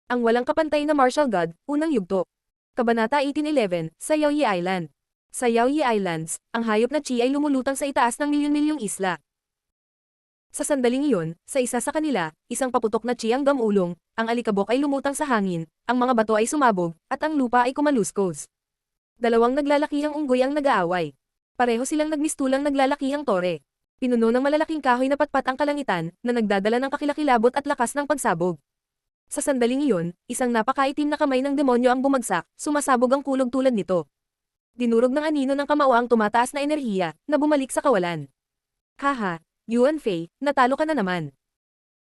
Ang walang kapantay na martial god, unang yugto. Kabanata 1811, sa Yaoyi Island. Sa Yaoyi Islands, ang hayop na chi ay lumulutang sa itaas ng milyon-milyong isla. Sa sandaling iyon, sa isa sa kanila, isang paputok na chi ang gamulong, ang alikabok ay lumutang sa hangin, ang mga bato ay sumabog, at ang lupa ay kumaluskos. Dalawang naglalakihang unggoy ang nag-aaway. Pareho silang nagmistulang naglalakihang tore. Pinuno ng malalaking kahoy na patpat ang kalangitan, na nagdadala ng kakilakilabot at lakas ng pagsabog. Sa sandaling iyon, isang napakaitim na kamay ng demonyo ang bumagsak, sumasabog ang kulog tulad nito. Dinurog ng anino ng kamao ang tumataas na enerhiya, na bumalik sa kawalan. Haha, Yuan Fei, natalo ka na naman.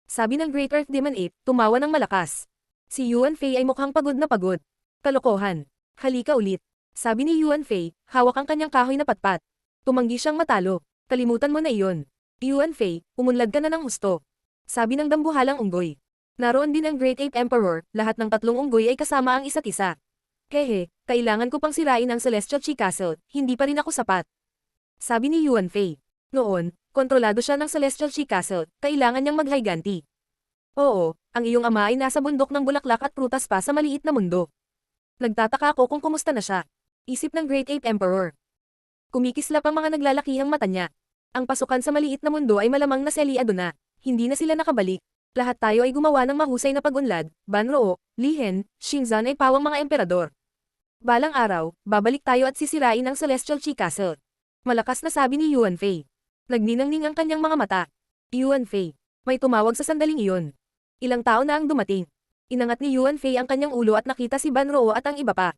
Sabi ng Great Earth Demon Ape, tumawa ng malakas. Si Yuan Fei ay mukhang pagod na pagod. Kalokohan. Halika ulit. Sabi ni Yuan Fei, hawak ang kanyang kahoy na patpat. Tumanggi siyang matalo. Kalimutan mo na iyon. Yuan Fei, umunlad ka na ng husto. Sabi ng dambuhalang unggoy. Naroon din ang Great Ape Emperor, lahat ng tatlong unggoy ay kasama ang isa't isa. Hehe, kailangan ko pang sirain ang Celestial Chi Castle, hindi pa rin ako sapat. Sabi ni Yuan Fei. Noon, kontrolado siya ng Celestial Chi Castle, kailangan niyang maghiganti. Oo, ang iyong ama ay nasa bundok ng bulaklak at prutas pa sa maliit na mundo. Nagtataka ako kung kumusta na siya. Isip ng Great Ape Emperor. Kumikislap ang mga naglalakihang mata niya. Ang pasukan sa maliit na mundo ay malamang na seliado na, hindi na sila nakabalik. Lahat tayo ay gumawa ng mahusay na pag-unlad, Banroo, Lihen, Xingzan ay pawang mga emperador. Balang araw, babalik tayo at sisirain ang Celestial Chi Castle. Malakas na sabi ni Yuan Fei. Nagninangning ang kanyang mga mata. Yuan Fei. May tumawag sa sandaling iyon. Ilang tao na ang dumating. Inangat ni Yuan Fei ang kanyang ulo at nakita si Banroo at ang iba pa.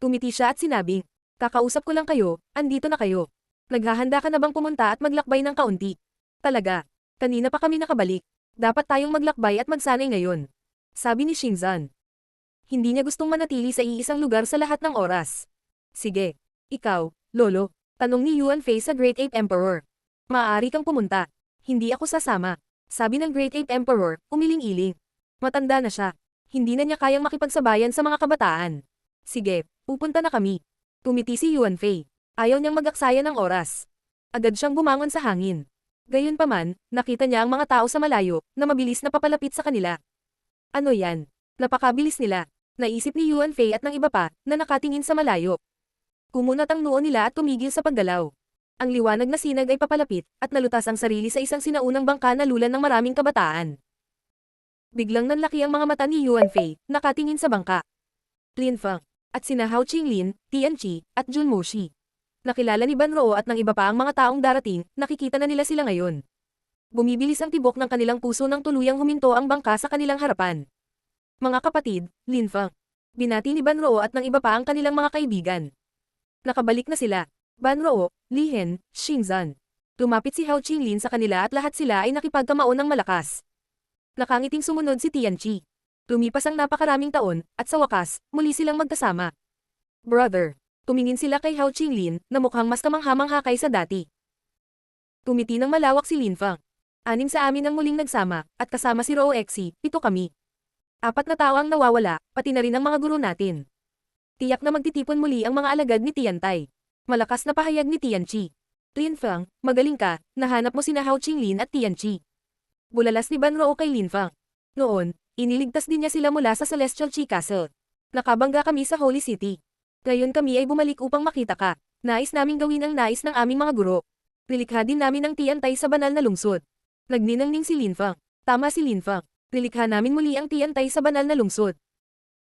Tumiti siya at sinabing, kakausap ko lang kayo, andito na kayo. Naghahanda ka na bang pumunta at maglakbay ng kaunti? Talaga. Kanina pa kami nakabalik. Dapat tayong maglakbay at magsanay ngayon. Sabi ni Xingzan. Hindi niya gustong manatili sa iisang lugar sa lahat ng oras. Sige. Ikaw, Lolo. Tanong ni Yuan Fei sa Great Ape Emperor. Maaari kang pumunta. Hindi ako sasama. Sabi ng Great Ape Emperor, umiling-iling. Matanda na siya. Hindi na niya kayang makipagsabayan sa mga kabataan. Sige, pupunta na kami. Tumiti si Yuan Fei. Ayaw niyang mag-aksaya ng oras. Agad siyang bumangon sa hangin. Gayunpaman, nakita niya ang mga tao sa malayo, na mabilis na papalapit sa kanila. Ano yan? Napakabilis nila. Naisip ni Yuan Fei at ng iba pa, na nakatingin sa malayo. Kumunat ang noo nila at tumigil sa paggalaw. Ang liwanag na sinag ay papalapit, at nalutas ang sarili sa isang sinaunang bangka na lulan ng maraming kabataan. Biglang nanlaki ang mga mata ni Yuan Fei, nakatingin sa bangka. Lin Feng, at sina Hao Qinglin, Tian Qi, at Jun Moshi. Nakilala ni Banroo at ng iba pa ang mga taong darating, nakikita na nila sila ngayon. Bumibilis ang tibok ng kanilang puso nang tuluyang huminto ang bangka sa kanilang harapan. Mga kapatid, Lin Feng. Binati ni Banroo at ng iba pa ang kanilang mga kaibigan. Nakabalik na sila. Banroo, Lihen, Xingzan. Lumapit si Hao Qinglin sa kanila at lahat sila ay nakipagkamao ng malakas. Nakangiting sumunod si Tian Qi. Lumipas ang napakaraming taon, at sa wakas, muli silang magkasama. Brother. Tumingin sila kay Hao Qinglin, na mukhang mas kamangha-mangha kaysa dati. Tumiti ng malawak si Lin Feng. Anim sa amin ang muling nagsama, at kasama si Rou Exi, 7 kami. 4 na tao ang nawawala, pati na rin ang mga guro natin. Tiyak na magtitipon muli ang mga alagad ni Tian Tai. Malakas na pahayag ni Tian Qi. Lin Feng, magaling ka, nahanap mo sina Hao Qinglin at Tian Qi. Bulalas ni Banroo kay Lin Feng. Noon, iniligtas din niya sila mula sa Celestial Chi Castle. Nakabangga kami sa Holy City. Ngayon kami ay bumalik upang makita ka. Nais naming gawin ang nais ng aming mga guro. Nilikha din namin ang Tian Tai sa banal na lungsod. Nagninangning si Lin Feng. Tama si Lin Feng. Nilikha namin muli ang Tian Tai sa banal na lungsod.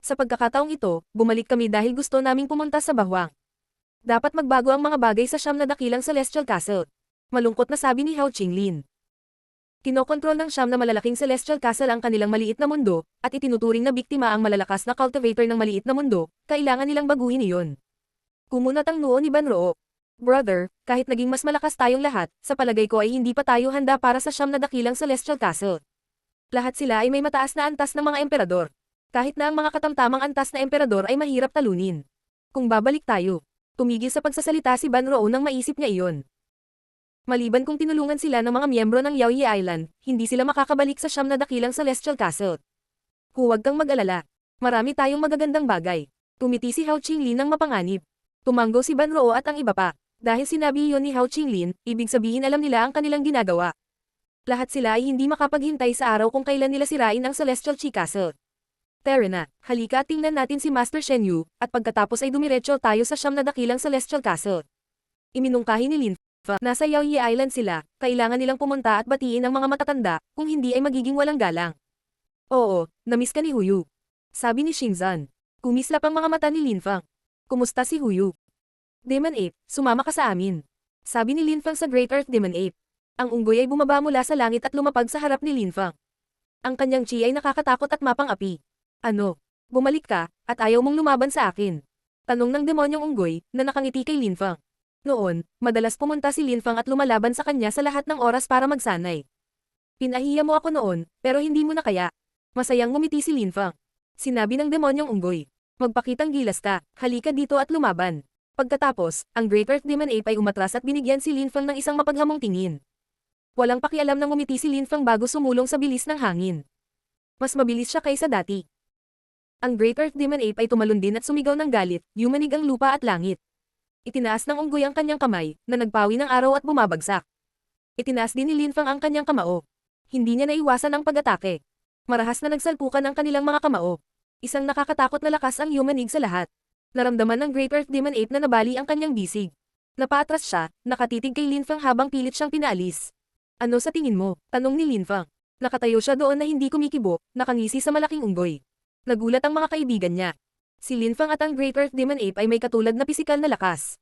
Sa pagkakataong ito, bumalik kami dahil gusto naming pumunta sa Bahwang. Dapat magbago ang mga bagay sa 9 na dakilang Celestial Castle. Malungkot na sabi ni Hao Qinglin. Kinokontrol ng 9 na malalaking Celestial Castle ang kanilang maliit na mundo, at itinuturing na biktima ang malalakas na cultivator ng maliit na mundo, kailangan nilang baguhin iyon. Kumunat ang noo ni Banroo. Brother, kahit naging mas malakas tayong lahat, sa palagay ko ay hindi pa tayo handa para sa 9 na dakilang Celestial Castle. Lahat sila ay may mataas na antas ng mga emperador. Kahit na ang mga katamtamang antas na emperador ay mahirap talunin. Kung babalik tayo, tumigil sa pagsasalita si Banroo nang maisip niya iyon. Maliban kung tinulungan sila ng mga miyembro ng Yaoyi Island, hindi sila makakabalik sa 9 na dakilang Celestial Castle. Huwag kang mag-alala. Marami tayong magagandang bagay. Tumiti si Hao Qinglin ng mapanganib. Tumanggo si Banroo at ang iba pa. Dahil sinabi iyon ni Hao Qinglin, ibig sabihin alam nila ang kanilang ginagawa. Lahat sila ay hindi makapaghintay sa araw kung kailan nila sirain ang Celestial Chi Castle. Terena, halika at tingnan natin si Master Shen Yu, at pagkatapos ay dumiretso tayo sa siyam na dakilang Celestial Castle. Iminungkahi ni Lin Fa, nasa Yaoyi Island sila, kailangan nilang pumunta at batiin ang mga matatanda, kung hindi ay magiging walang galang. Oo, namiss ka ni Huyu. Sabi ni Xingzan. Kumislap ang mga mata ni Lin Fang. Kumusta si Huyu? Demon Ape, sumama ka sa amin. Sabi ni Lin Fang sa Great Earth Demon Ape. Ang unggoy ay bumaba mula sa langit at lumapag sa harap ni Lin Fang. Ang kanyang chi ay nakakatakot at mapang-api. Ano? Bumalik ka, at ayaw mong lumaban sa akin? Tanong ng demonyong unggoy, na nakangiti kay Lin Fang. Noon, madalas pumunta si Lin Fang at lumalaban sa kanya sa lahat ng oras para magsanay. Pinahiya mo ako noon, pero hindi mo na kaya. Masayang ngumiti si Lin Fang. Sinabi ng demonyong unggoy. Magpakitang gilas ka, halika dito at lumaban. Pagkatapos, ang Great Earth Demon Ape ay umatras at binigyan si Lin Fang ng isang mapaghamong tingin. Walang pakialam nang ngumiti si Lin Fang bago sumulong sa bilis ng hangin. Mas mabilis siya kaysa dati. Ang Great Earth Demon Ape ay tumalon din at sumigaw ng galit, yumanig ang lupa at langit. Itinaas ng unggoy ang kanyang kamay, na nagpawi ng araw at bumabagsak. Itinaas din ni Lin Fang ang kanyang kamao. Hindi niya naiwasan ang pag-atake. Marahas na nagsalpukan ang kanilang mga kamao. Isang nakakatakot na lakas ang yumanig sa lahat. Naramdaman ng Great Earth Demon Ape na nabali ang kanyang bisig. Napaatras siya, nakatitig kay Lin Fang habang pilit siyang pinaalis. Ano sa tingin mo? Tanong ni Lin Fang. Nakatayo siya doon na hindi kumikibo, nakangisi sa malaking unggoy. Nagulat ang mga kaibigan niya. Si Lin Fang at ang Great Earth Demon Ape ay may katulad na pisikal na lakas.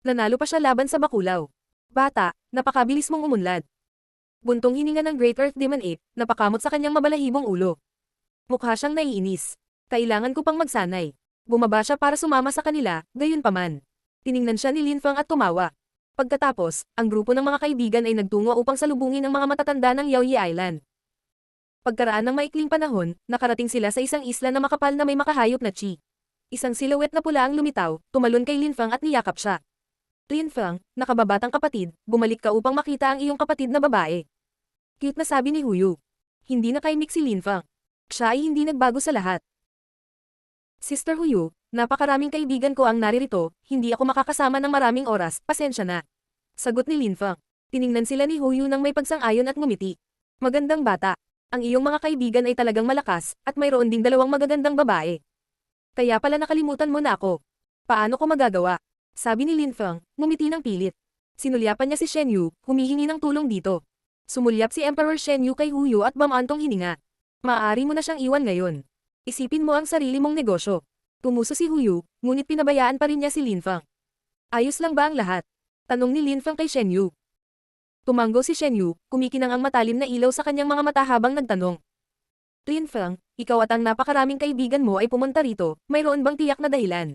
Nanalo pa siya laban sa bakulaw. Bata, napakabilis mong umunlad. Buntong hininga ng Great Earth Demon Ape, napakamot sa kanyang mabalahibong ulo. Mukha siyang naiinis. Kailangan ko pang magsanay. Bumaba siya para sumama sa kanila, gayunpaman. Tiningnan siya ni Lin Fang at tumawa. Pagkatapos, ang grupo ng mga kaibigan ay nagtungo upang salubungin ang mga matatanda ng Yaoyi Island. Pagkaraan ng maikling panahon, nakarating sila sa isang isla na makapal na may makahayop na chi. Isang silhouette na pula ang lumitaw, tumalon kay Lin Fang at niyakap siya. Lin Fang, nakababatang kapatid, bumalik ka upang makita ang iyong kapatid na babae. Cute na sabi ni Huyu. Hindi na kaimik si Lin Fang. Siya ay hindi nagbago sa lahat. Sister Huyu, napakaraming kaibigan ko ang naririto, hindi ako makakasama ng maraming oras, pasensya na. Sagot ni Lin Fang. Tiningnan sila ni Huyu nang may pagsang-ayon at ngumiti. Magandang bata. Ang iyong mga kaibigan ay talagang malakas, at mayroon ding dalawang magagandang babae. Kaya pala nakalimutan mo na ako. Paano ko magagawa? Sabi ni Lin Fang, ngumiti ng pilit. Sinulyapan niya si Shen Yu, humihingi ng tulong dito. Sumulyap si Emperor Shen Yu kay Huyu at bamantong hininga. Maaari mo na siyang iwan ngayon. Isipin mo ang sarili mong negosyo. Tumuso si Huyu, ngunit pinabayaan pa rin niya si Lin Fang. Ayos lang ba ang lahat? Tanong ni Lin Fang kay Shen Yu. Tumango si Shen Yu, kumikinang ang matalim na ilaw sa kanyang mga mata habang nagtanong. Lin Fang, ikaw at ang napakaraming kaibigan mo ay pumunta rito, mayroon bang tiyak na dahilan?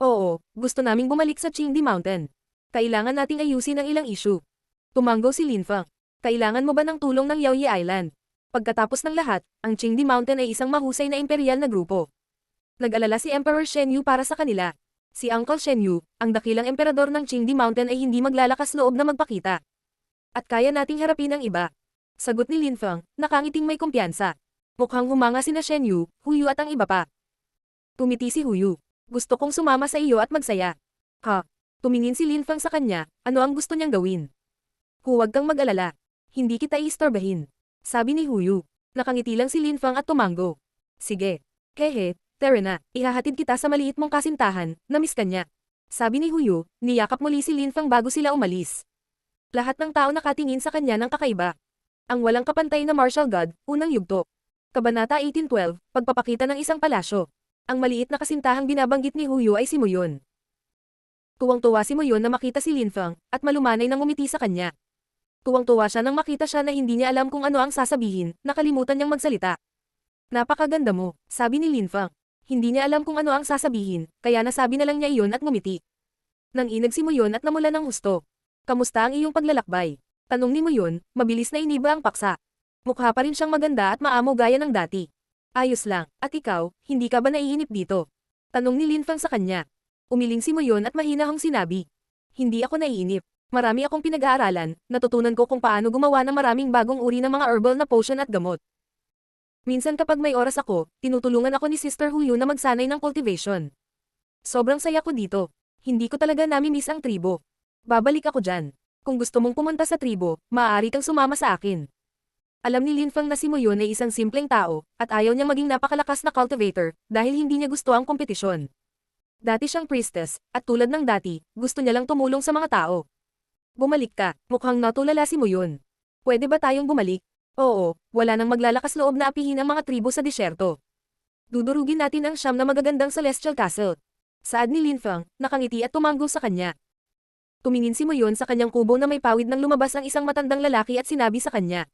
Oo, gusto naming bumalik sa Qingdi Mountain. Kailangan nating ayusin ang ilang issue. Tumango si Lin Fang. Kailangan mo ba ng tulong ng Yaoyi Island? Pagkatapos ng lahat, ang Qingdi Mountain ay isang mahusay na imperial na grupo. Nag-alala si Emperor Shen Yu para sa kanila. Si Uncle Shen Yu, ang dakilang emperador ng Qingdi Mountain ay hindi maglalakas loob na magpakita. At kaya nating harapin ang iba. Sagot ni Lin Fang, nakangiting may kumpiyansa. Mukhang humanga sina Shen Yu, Huyu at ang iba pa. Tumiti si Huyu. Gusto kong sumama sa iyo at magsaya. Ha? Tumingin si Lin Fang sa kanya, ano ang gusto niyang gawin? Huwag kang mag-alala. Hindi kita iistorbahin. Sabi ni Huyu. Nakangiti lang si Lin Fang at tumango. Sige. Kehe, Terena, ihahatid kita sa maliit mong kasintahan, namiss ka niya. Sabi ni Huyu, niyakap muli si Lin Fang bago sila umalis. Lahat ng tao nakatingin sa kanya ng kakaiba. Ang walang kapantay na martial god, unang yugto. Kabanata 1812, pagpapakita ng isang palasyo. Ang maliit na kasintahang binabanggit ni Huyu ay si Muyon. Tuwang-tuwa si Muyon na makita si Lin Fang, at malumanay nang ngumiti sa kanya. Tuwang-tuwa siya nang makita siya na hindi niya alam kung ano ang sasabihin, nakalimutan niyang magsalita. Napakaganda mo, sabi ni Lin Fang. Hindi niya alam kung ano ang sasabihin, kaya nasabi na lang niya iyon at ngumiti. Nang inag si Muyon at namula ng husto. Kamusta ang iyong paglalakbay? Tanong ni Muyon, mabilis na iniba ang paksa. Mukha pa rin siyang maganda at maamo gaya ng dati. Ayos lang, at ikaw, hindi ka ba naiinip dito? Tanong ni Lin Fang sa kanya. Umiling si Muyon at mahinahong sinabi. Hindi ako naiinip. Marami akong pinag-aaralan, natutunan ko kung paano gumawa ng maraming bagong uri ng mga herbal na potion at gamot. Minsan kapag may oras ako, tinutulungan ako ni Sister Huyu na magsanay ng cultivation. Sobrang saya ko dito. Hindi ko talaga nami-miss ang tribo. Babalik ako dyan. Kung gusto mong pumunta sa tribo, maaari kang sumama sa akin. Alam ni Lin Feng na si Moyon ay isang simpleng tao, at ayaw niyang maging napakalakas na cultivator, dahil hindi niya gusto ang kompetisyon. Dati siyang priestess, at tulad ng dati, gusto niya lang tumulong sa mga tao. Bumalik ka, mukhang natulala si Moyon. Pwede ba tayong bumalik? Oo, wala nang maglalakas loob na apihin ang mga tribo sa disyerto. Dudurugin natin ang siyam na magagandang Celestial Castle. Saad ni Lin Feng, nakangiti at tumango sa kanya. Tumingin si Moyon sa kanyang kubo na may pawid nang lumabas ang isang matandang lalaki at sinabi sa kanya.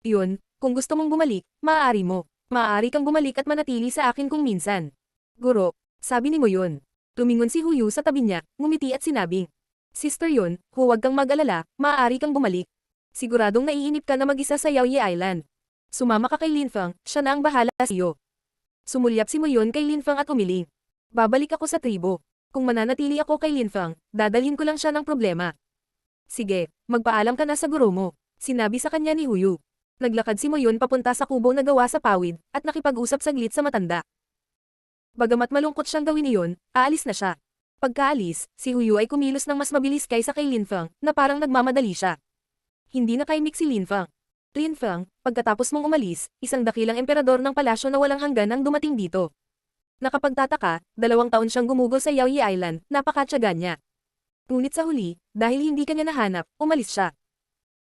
Iyon, kung gusto mong bumalik, maaari mo. Maaari kang bumalik at manatili sa akin kung minsan. Guro, sabi ni Moyon. Tumingon si Huyu sa tabi niya, ngumiti at sinabing. Sister Yun, huwag kang mag-alala, maaari kang bumalik. Siguradong naiinip ka na mag-isa sa Yaoye Island. Sumama ka kay Lin Feng, siya na ang bahala sa iyo. Sumulyap si Moyon kay Lin Feng at umiling. Babalik ako sa tribo. Kung mananatili ako kay Lin Feng, dadalhin ko lang siya ng problema. Sige, magpaalam ka na sa guro mo, sinabi sa kanya ni Huyu. Naglakad si Moyon papunta sa kubo na gawa sa pawid, at nakipag-usap saglit sa matanda. Bagamat malungkot siyang gawin iyon, aalis na siya. Pagkaalis, si Huyu ay kumilos ng mas mabilis kaysa kay Lin Feng, na parang nagmamadali siya. Hindi nakaimik si Lin Feng. Lin Feng, pagkatapos mong umalis, isang dakilang emperador ng palasyo na walang hanggan ang dumating dito. Nakapagtataka, 2 taon siyang gumugol sa Yaoye Island, napakatyaga niya. Ngunit sa huli, dahil hindi kanya nahanap, umalis siya.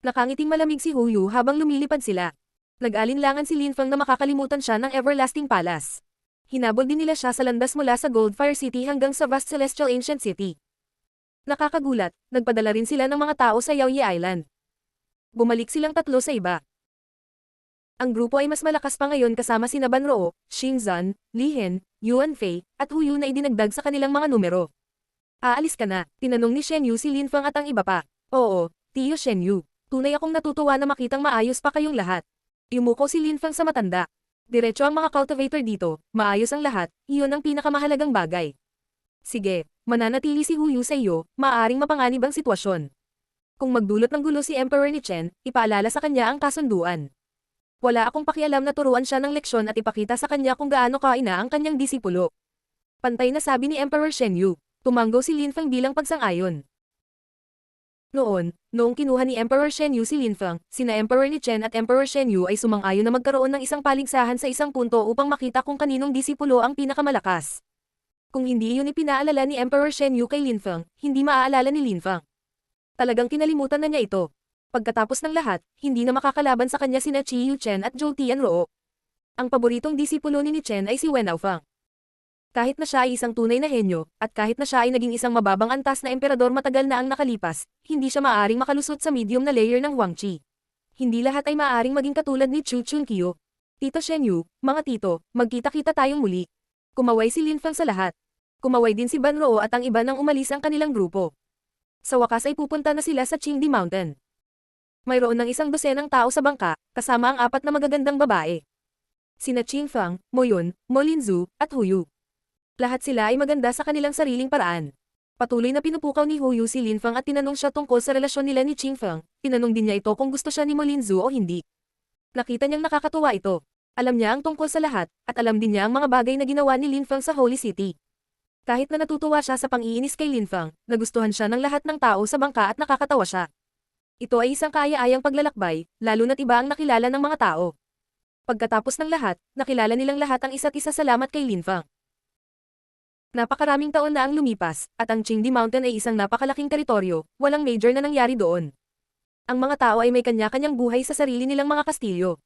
Nakangiting malamig si Huyu habang lumilipad sila. Nag-alinlangan si Lin Feng na makakalimutan siya ng Everlasting Palace. Hinabol din nila siya sa landas mula sa Goldfire City hanggang sa Vast Celestial Ancient City. Nakakagulat, nagpadala rin sila ng mga tao sa Yaoye Island. Bumalik silang tatlo sa iba. Ang grupo ay mas malakas pa ngayon kasama sina Ban Roo, Xing Zan, Li Hen, Yuan Fei, at Huyu na idinagdag sa kanilang mga numero. Aalis ka na, tinanong ni Shen Yu si Lin Feng at ang iba pa. Oo, Tiyo Shen Yu. Tunay akong natutuwa na makitang maayos pa kayong lahat. Yumuko si Lin Feng sa matanda. Diretso ang mga cultivator dito, maayos ang lahat, iyon ang pinakamahalagang bagay. Sige, mananatili si Huyu sa iyo, maaaring mapanganib ang sitwasyon. Kung magdulot ng gulo si Emperor ni Chen, ipaalala sa kanya ang kasunduan. Wala akong pakialam na turuan siya ng leksyon at ipakita sa kanya kung gaano kaina ang kanyang disipulo. Pantay na sabi ni Emperor Shen Yu. Tumanggo si Lin Feng bilang pagsang-ayon. Noong kinuha ni Emperor Shen Yu si Lin Feng, sina Emperor ni Chen at Emperor Shen Yu ay sumang-ayon na magkaroon ng isang paligsahan sa isang punto upang makita kung kaninong disipulo ang pinakamalakas. Kung hindi iyon ipinaalala ni Emperor Shen Yu kay Lin Feng, hindi maaalala ni Lin Feng. Talagang kinalimutan na niya ito. Pagkatapos ng lahat, hindi na makakalaban sa kanya sina Chi Yu Chen at Zhou Tianruo. Ang paboritong disipulo ni Chen ay si Wen Aofeng. Kahit na siya ay isang tunay na henyo, at kahit na siya ay naging isang mababang antas na emperador matagal na ang nakalipas, hindi siya maaaring makalusot sa medium na layer ng Huang Qi. Hindi lahat ay maaaring maging katulad ni Chu Chunqiu. Tito Shen Yu, mga tito, magkita-kita tayong muli. Kumaway si Lin Feng sa lahat. Kumaway din si Ban Roo at ang iba nang umalis ang kanilang grupo. Sa wakas ay pupunta na sila sa Qingdi Mountain. Mayroon ng 100 tao sa bangka, kasama ang 4 na magagandang babae. Sina Qing Feng, Moyon, Mo Linzu, at Huyu. Lahat sila ay maganda sa kanilang sariling paraan. Patuloy na pinupukaw ni Huyu si Lin Feng at tinanong siya tungkol sa relasyon nila ni Qing Feng. Tinanong din niya ito kung gusto siya ni Mo Linzu o hindi. Nakita niyang nakakatuwa ito. Alam niya ang tungkol sa lahat, at alam din niya ang mga bagay na ginawa ni Lin Feng sa Holy City. Kahit na natutuwa siya sa pang-iinis kay Lin Feng, nagustuhan siya ng lahat ng tao sa bangka at nakakatawa siya. Ito ay isang kaaya-ayang paglalakbay, lalo na't iba ang nakilala ng mga tao. Pagkatapos ng lahat, nakilala nilang lahat ang isa't isa salamat kay Lin Feng. Napakaraming taon na ang lumipas, at ang Qingdi Mountain ay isang napakalaking teritoryo, walang major na nangyari doon. Ang mga tao ay may kanya-kanyang buhay sa sarili nilang mga kastilyo.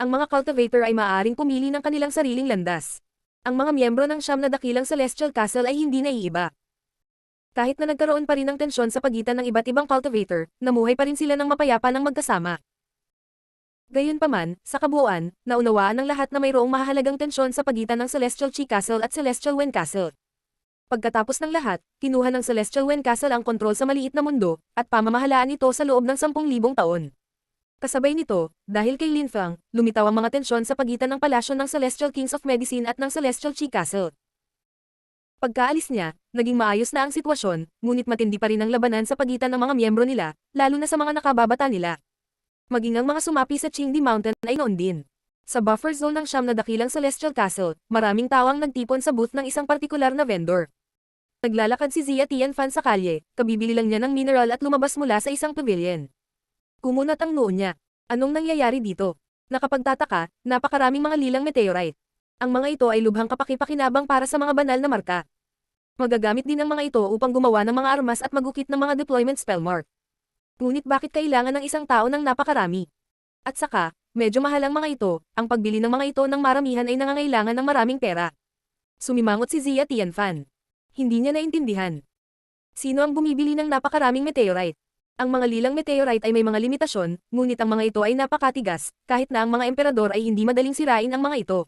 Ang mga cultivator ay maaaring pumili ng kanilang sariling landas. Ang mga miyembro ng 9 na dakilang Celestial Castle ay hindi naiiba. Kahit na nagkaroon pa rin ng tensyon sa pagitan ng iba't ibang cultivator, namuhay pa rin sila ng mapayapa ng magkasama. Gayunpaman, sa kabuuan, naunawaan ng lahat na mayroong mahahalagang tensyon sa pagitan ng Celestial Qi Castle at Celestial Wen Castle. Pagkatapos ng lahat, kinuha ng Celestial Wen Castle ang kontrol sa maliit na mundo, at pamamahalaan ito sa loob ng 10,000 taon. Kasabay nito, dahil kay Lin Feng, lumitaw ang mga tensyon sa pagitan ng palasyo ng Celestial Kings of Medicine at ng Celestial Qi Castle. Pagkaalis niya, naging maayos na ang sitwasyon, ngunit matindi pa rin ang labanan sa pagitan ng mga miyembro nila, lalo na sa mga nakababata nila. Maging ang mga sumapi sa Qingdi Mountain ay noon din. Sa buffer zone ng 9 na dakilang Celestial Castle, maraming tao ang nagtipon sa booth ng isang partikular na vendor. Naglalakad si Zia Tianfan sa kalye, kabibili lang niya ng mineral at lumabas mula sa isang pavilion. Kumunat ang noo niya. Anong nangyayari dito? Nakapagtataka, napakaraming mga lilang meteorite. Ang mga ito ay lubhang kapaki-pakinabang para sa mga banal na marka. Magagamit din ang mga ito upang gumawa ng mga armas at magukit ng mga deployment spell mark. Ngunit bakit kailangan ng isang tao ng napakarami? At saka, medyo mahal ang mga ito, ang pagbili ng mga ito ng maramihan ay nangangailangan ng maraming pera. Sumimangot si Zia Tianfan. Hindi niya naintindihan. Sino ang bumibili ng napakaraming meteorite? Ang mga lilang meteorite ay may mga limitasyon, ngunit ang mga ito ay napakatigas, kahit na ang mga emperador ay hindi madaling sirain ang mga ito.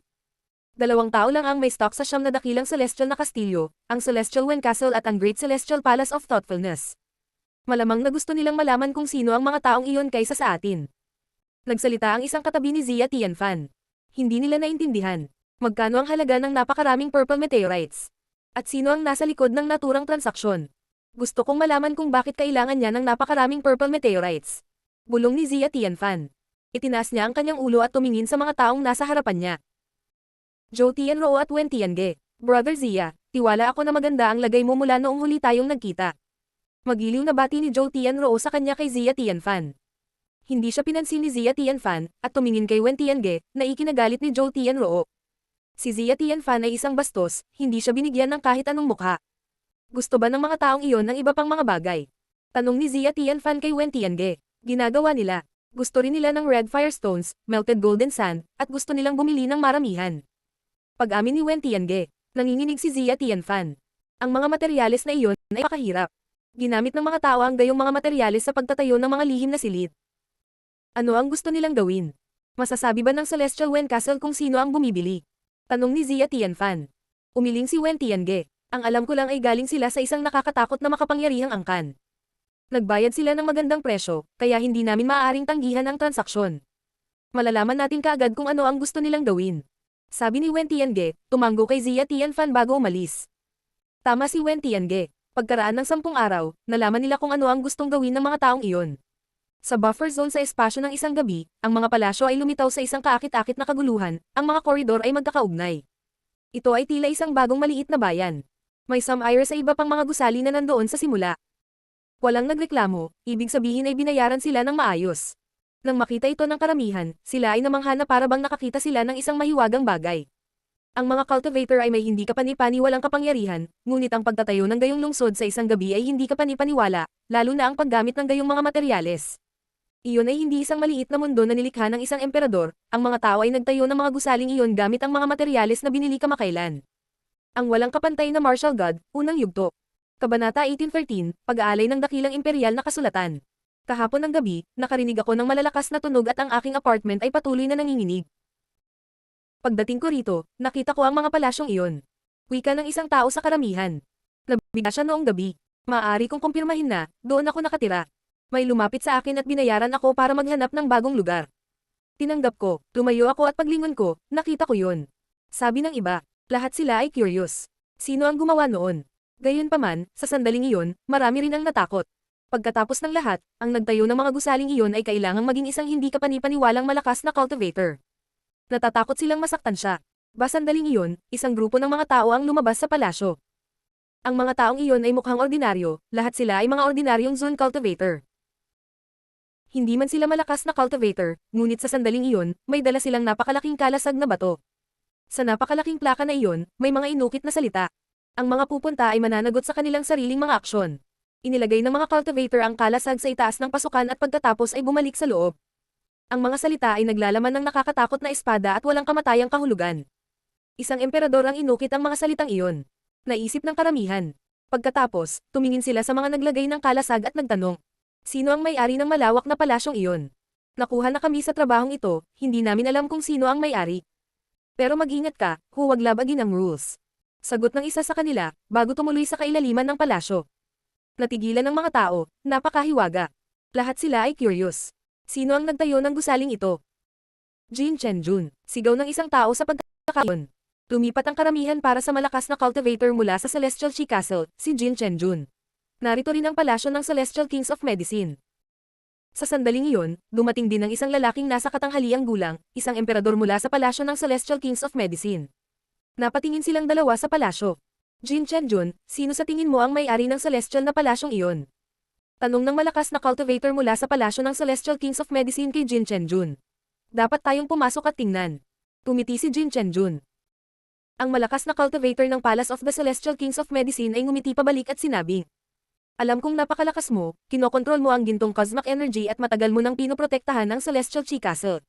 2 tao lang ang may stock sa siyam na dakilang celestial na kastilyo, ang Celestial Wen Castle at ang Great Celestial Palace of Thoughtfulness. Malamang na gusto nilang malaman kung sino ang mga taong iyon kaysa sa atin. Nagsalita ang isang katabi ni Zia Tianfan. Hindi nila naintindihan. Magkano ang halaga ng napakaraming purple meteorites? At sino ang nasa likod ng naturang transaksyon? Gusto kong malaman kung bakit kailangan niya ng napakaraming purple meteorites. Bulong ni Zia Tianfan. Itinaas niya ang kanyang ulo at tumingin sa mga taong nasa harapan niya. Zhou Tianrou at Wen Tiange. Brother Zia, tiwala ako na maganda ang lagay mo mula noong huli tayong nagkita. Magiliw na bati ni Zhou Tianrou sa kanya kay Zia Tianfan. Hindi siya pinansin ni Zia Tianfan, at tumingin kay Wen Tiange, na ikinagalit ni Zhou Tianrou. Si Zia Tianfan ay isang bastos, hindi siya binigyan ng kahit anong mukha. Gusto ba ng mga taong iyon ng iba pang mga bagay? Tanong ni Zia Tianfan kay Wen Tiange. Ginagawa nila. Gusto rin nila ng red firestones, melted golden sand, at gusto nilang bumili ng maramihan. Pag-amin ni Wen Tiange, nanginginig si Zia Tianfan. Ang mga materyales na iyon ay pakahirap. Ginamit ng mga tao ang gayong mga materyales sa pagtatayo ng mga lihim na silid. Ano ang gusto nilang gawin? Masasabi ba ng Celestial Wen Castle kung sino ang bumibili? Tanong ni Zia Tianfan. Umiling si Wen Tiange. Ang alam ko lang ay galing sila sa isang nakakatakot na makapangyarihang angkan. Nagbayad sila ng magandang presyo, kaya hindi namin maaaring tanggihan ang transaksyon. Malalaman natin kaagad kung ano ang gusto nilang gawin. Sabi ni Wen Tiange, tumanggo kay Zia Tianfan bago umalis. Tama si Wen Tiange. Pagkaraan ng 10 araw, nalaman nila kung ano ang gustong gawin ng mga taong iyon. Sa buffer zone sa espasyo ng isang gabi, ang mga palasyo ay lumitaw sa isang kaakit-akit na kaguluhan, ang mga koridor ay magkakaugnay. Ito ay tila isang bagong maliit na bayan. May some ire sa iba pang mga gusali na nandoon sa simula. Walang nagreklamo, ibig sabihin ay binayaran sila ng maayos. Nang makita ito ng karamihan, sila ay namangha na para bang nakakita sila ng isang mahiwagang bagay. Ang mga cultivator ay may hindi kapani-paniwalang kapangyarihan, ngunit ang pagtatayo ng gayong lungsod sa isang gabi ay hindi kapani-paniwala, lalo na ang paggamit ng gayong mga materyales. Iyon ay hindi isang maliit na mundo na nilikha ng isang emperador, ang mga tao ay nagtayo ng mga gusaling iyon gamit ang mga materyales na binili kamakailan. Ang walang kapantay na martial god, unang yugto. Kabanata 1813, Pag-aalay ng dakilang imperial na kasulatan. Kahapon ng gabi, nakarinig ako ng malalakas na tunog at ang aking apartment ay patuloy na nanginginig. Pagdating ko rito, nakita ko ang mga palasyong iyon. Wika ng isang tao sa karamihan. Nabigla siya noong gabi. Maaari kong kumpirmahin na, doon ako nakatira. May lumapit sa akin at binayaran ako para maghanap ng bagong lugar. Tinanggap ko, tumayo ako at paglingon ko, nakita ko yun. Sabi ng iba, lahat sila ay curious. Sino ang gumawa noon? Gayunpaman, sa sandaling iyon, marami rin ang natakot. Pagkatapos ng lahat, ang nagtayo ng mga gusaling iyon ay kailangang maging isang hindi kapani-paniwalang malakas na cultivator. Natatakot silang masaktan siya. Basandaling iyon, isang grupo ng mga tao ang lumabas sa palasyo. Ang mga taong iyon ay mukhang ordinaryo, lahat sila ay mga ordinaryong zone cultivator. Hindi man sila malakas na cultivator, ngunit sa sandaling iyon, may dala silang napakalaking kalasag na bato. Sa napakalaking plaka na iyon, may mga inukit na salita. Ang mga pupunta ay mananagot sa kanilang sariling mga aksyon. Inilagay ng mga cultivator ang kalasag sa itaas ng pasukan at pagkatapos ay bumalik sa loob. Ang mga salita ay naglalaman ng nakakatakot na espada at walang kamatayang kahulugan. Isang emperador ang inukit ang mga salitang iyon. Naisip ng karamihan. Pagkatapos, tumingin sila sa mga naglagay ng kalasag at nagtanong. Sino ang may-ari ng malawak na palasyong iyon? Nakuha na kami sa trabahong ito, hindi namin alam kung sino ang may-ari. Pero mag-ingat ka, huwag labagin ang rules. Sagot ng isa sa kanila, bago tumuloy sa kailaliman ng palasyo. Natigilan ng mga tao, napakahiwaga. Lahat sila ay curious. Sino ang nagtayo ng gusaling ito? Jin Chenjun, sigaw ng isang tao sa pagkakayon. Lumipat ang karamihan para sa malakas na cultivator mula sa Celestial Chi Castle, si Jin Chenjun. Narito rin ang palasyo ng Celestial Kings of Medicine. Sa sandaling iyon, dumating din ang isang lalaking nasa katanghaliang gulang, isang emperador mula sa palasyo ng Celestial Kings of Medicine. Napatingin silang dalawa sa palasyo. Jin Chenjun, sino sa tingin mo ang may-ari ng celestial na palasyong iyon? Tanong ng malakas na cultivator mula sa palasyo ng Celestial Kings of Medicine kay Jin Chenjun. Dapat tayong pumasok at tingnan. Tumiti si Jin Chenjun. Ang malakas na cultivator ng Palace of the Celestial Kings of Medicine ay ngumiti pabalik at sinabi. Alam kong napakalakas mo, kinokontrol mo ang gintong cosmic energy at matagal mo nang pinoprotektahan ng Celestial Chi Castle.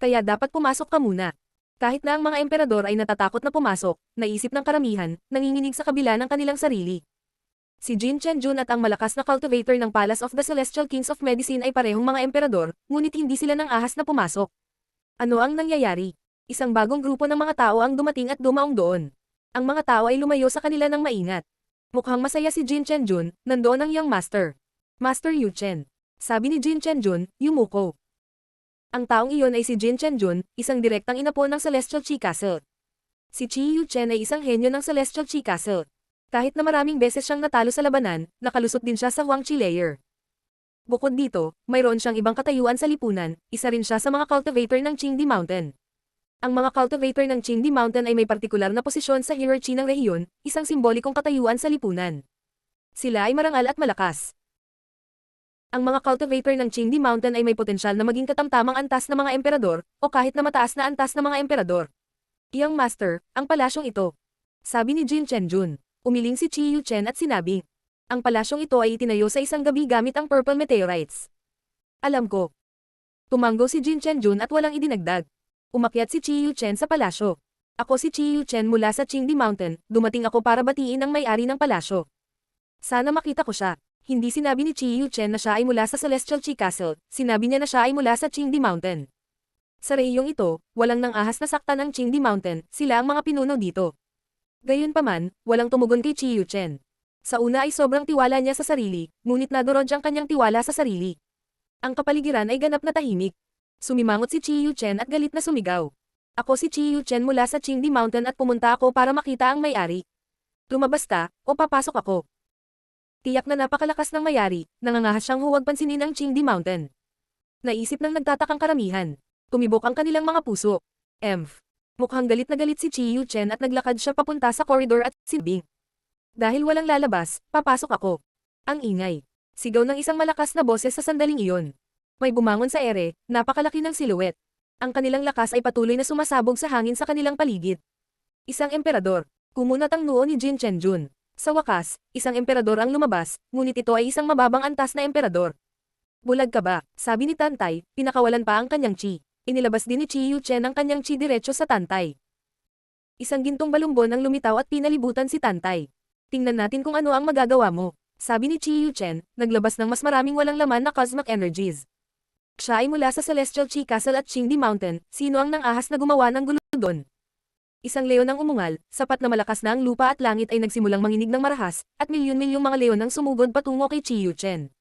Kaya dapat pumasok ka muna. Kahit na ang mga emperador ay natatakot na pumasok, naisip ng karamihan, nanginginig sa kabila ng kanilang sarili. Si Jin Chenjun at ang malakas na cultivator ng Palace of the Celestial Kings of Medicine ay parehong mga emperador, ngunit hindi sila nang ahas na pumasok. Ano ang nangyayari? Isang bagong grupo ng mga tao ang dumating at dumaong doon. Ang mga tao ay lumayo sa kanila ng maingat. Mukhang masaya si Jin Chenjun, nandoon ang Young Master. Master Yu Chen. Sabi ni Jin Chenjun, yumuko. Ang taong iyon ay si Jin Chenjun, isang direktang inapo ng Celestial Chi Castle. Si Chi Yu Chen ay isang henyo ng Celestial Chi Castle. Kahit na maraming beses siyang natalo sa labanan, nakalusot din siya sa Huang Chi Layer. Bukod dito, mayroon siyang ibang katayuan sa lipunan, isa rin siya sa mga cultivator ng Qingdi Mountain. Ang mga cultivator ng Qingdi Mountain ay may partikular na posisyon sa hierarchy ng rehiyon, isang simbolikong katayuan sa lipunan. Sila ay marangal at malakas. Ang mga cultivator ng Qingdi Mountain ay may potensyal na maging katamtamang antas na mga emperador, o kahit na mataas na antas na mga emperador. Young Master, ang palasyong ito. Sabi ni Jin Chenjun. Umiling si Chi Yu Chen at sinabi. Ang palasyong ito ay itinayo sa isang gabi gamit ang purple meteorites. Alam ko. Tumanggo si Jin Chenjun at walang idinagdag. Umakyat si Chi Yu Chen sa palasyo. Ako si Chi Yu Chen mula sa Qingdi Mountain, dumating ako para batiin ang may-ari ng palasyo. Sana makita ko siya. Hindi sinabi ni Chi Yu Chen na siya ay mula sa Celestial Chi Castle, sinabi niya na siya ay mula sa Qingdi Mountain. Sa rehiyong ito, walang nang ahas na saktan ang Qingdi Mountain, sila ang mga pinuno dito. Gayunpaman, walang tumugon kay Chi Yu Chen. Sa una ay sobrang tiwala niya sa sarili, ngunit nadurog ang kanyang tiwala sa sarili. Ang kapaligiran ay ganap na tahimik. Sumimangot si Chi Yu Chen at galit na sumigaw. Ako si Chi Yu Chen mula sa Qingdi Mountain at pumunta ako para makita ang may-ari. Lumabas ka, o papasok ako. Tiyak na napakalakas ng may-ari, nangangahas siyang huwag pansinin ang Qingdi Mountain. Naisip ng nagtatakang karamihan. Tumibok ang kanilang mga puso. Mukhang galit na galit si Chi Yu Chen at naglakad siya papunta sa koridor at sinabing. Dahil walang lalabas, papasok ako. Ang ingay. Sigaw ng isang malakas na boses sa sandaling iyon. May bumangon sa ere, napakalaki ng siluet. Ang kanilang lakas ay patuloy na sumasabog sa hangin sa kanilang paligid. Isang emperador. Kumunat ang noo ni Jin Chenjun. Sa wakas, isang emperador ang lumabas, ngunit ito ay isang mababang antas na emperador. Bulag ka ba? Sabi ni Tantay, pinakawalan pa ang kanyang chi. Inilabas din ni Chi Yu Chen ang kanyang chi diretso sa Tantay. Isang gintong balumbon ang lumitaw at pinalibutan si Tantay. Tingnan natin kung ano ang magagawa mo. Sabi ni Chi Yu Chen, naglabas ng mas maraming walang laman na cosmic energies. Siya ay mula sa Celestial Chi Castle at Qingdi Mountain, sino ang nang-ahas na gumawa ng gulo doon? Isang leon ang umungal, sapat na malakas na ang lupa at langit ay nagsimulang manginig ng marahas, at milyon-milyong mga leon ang sumugod patungo kay Chi Yu Chen.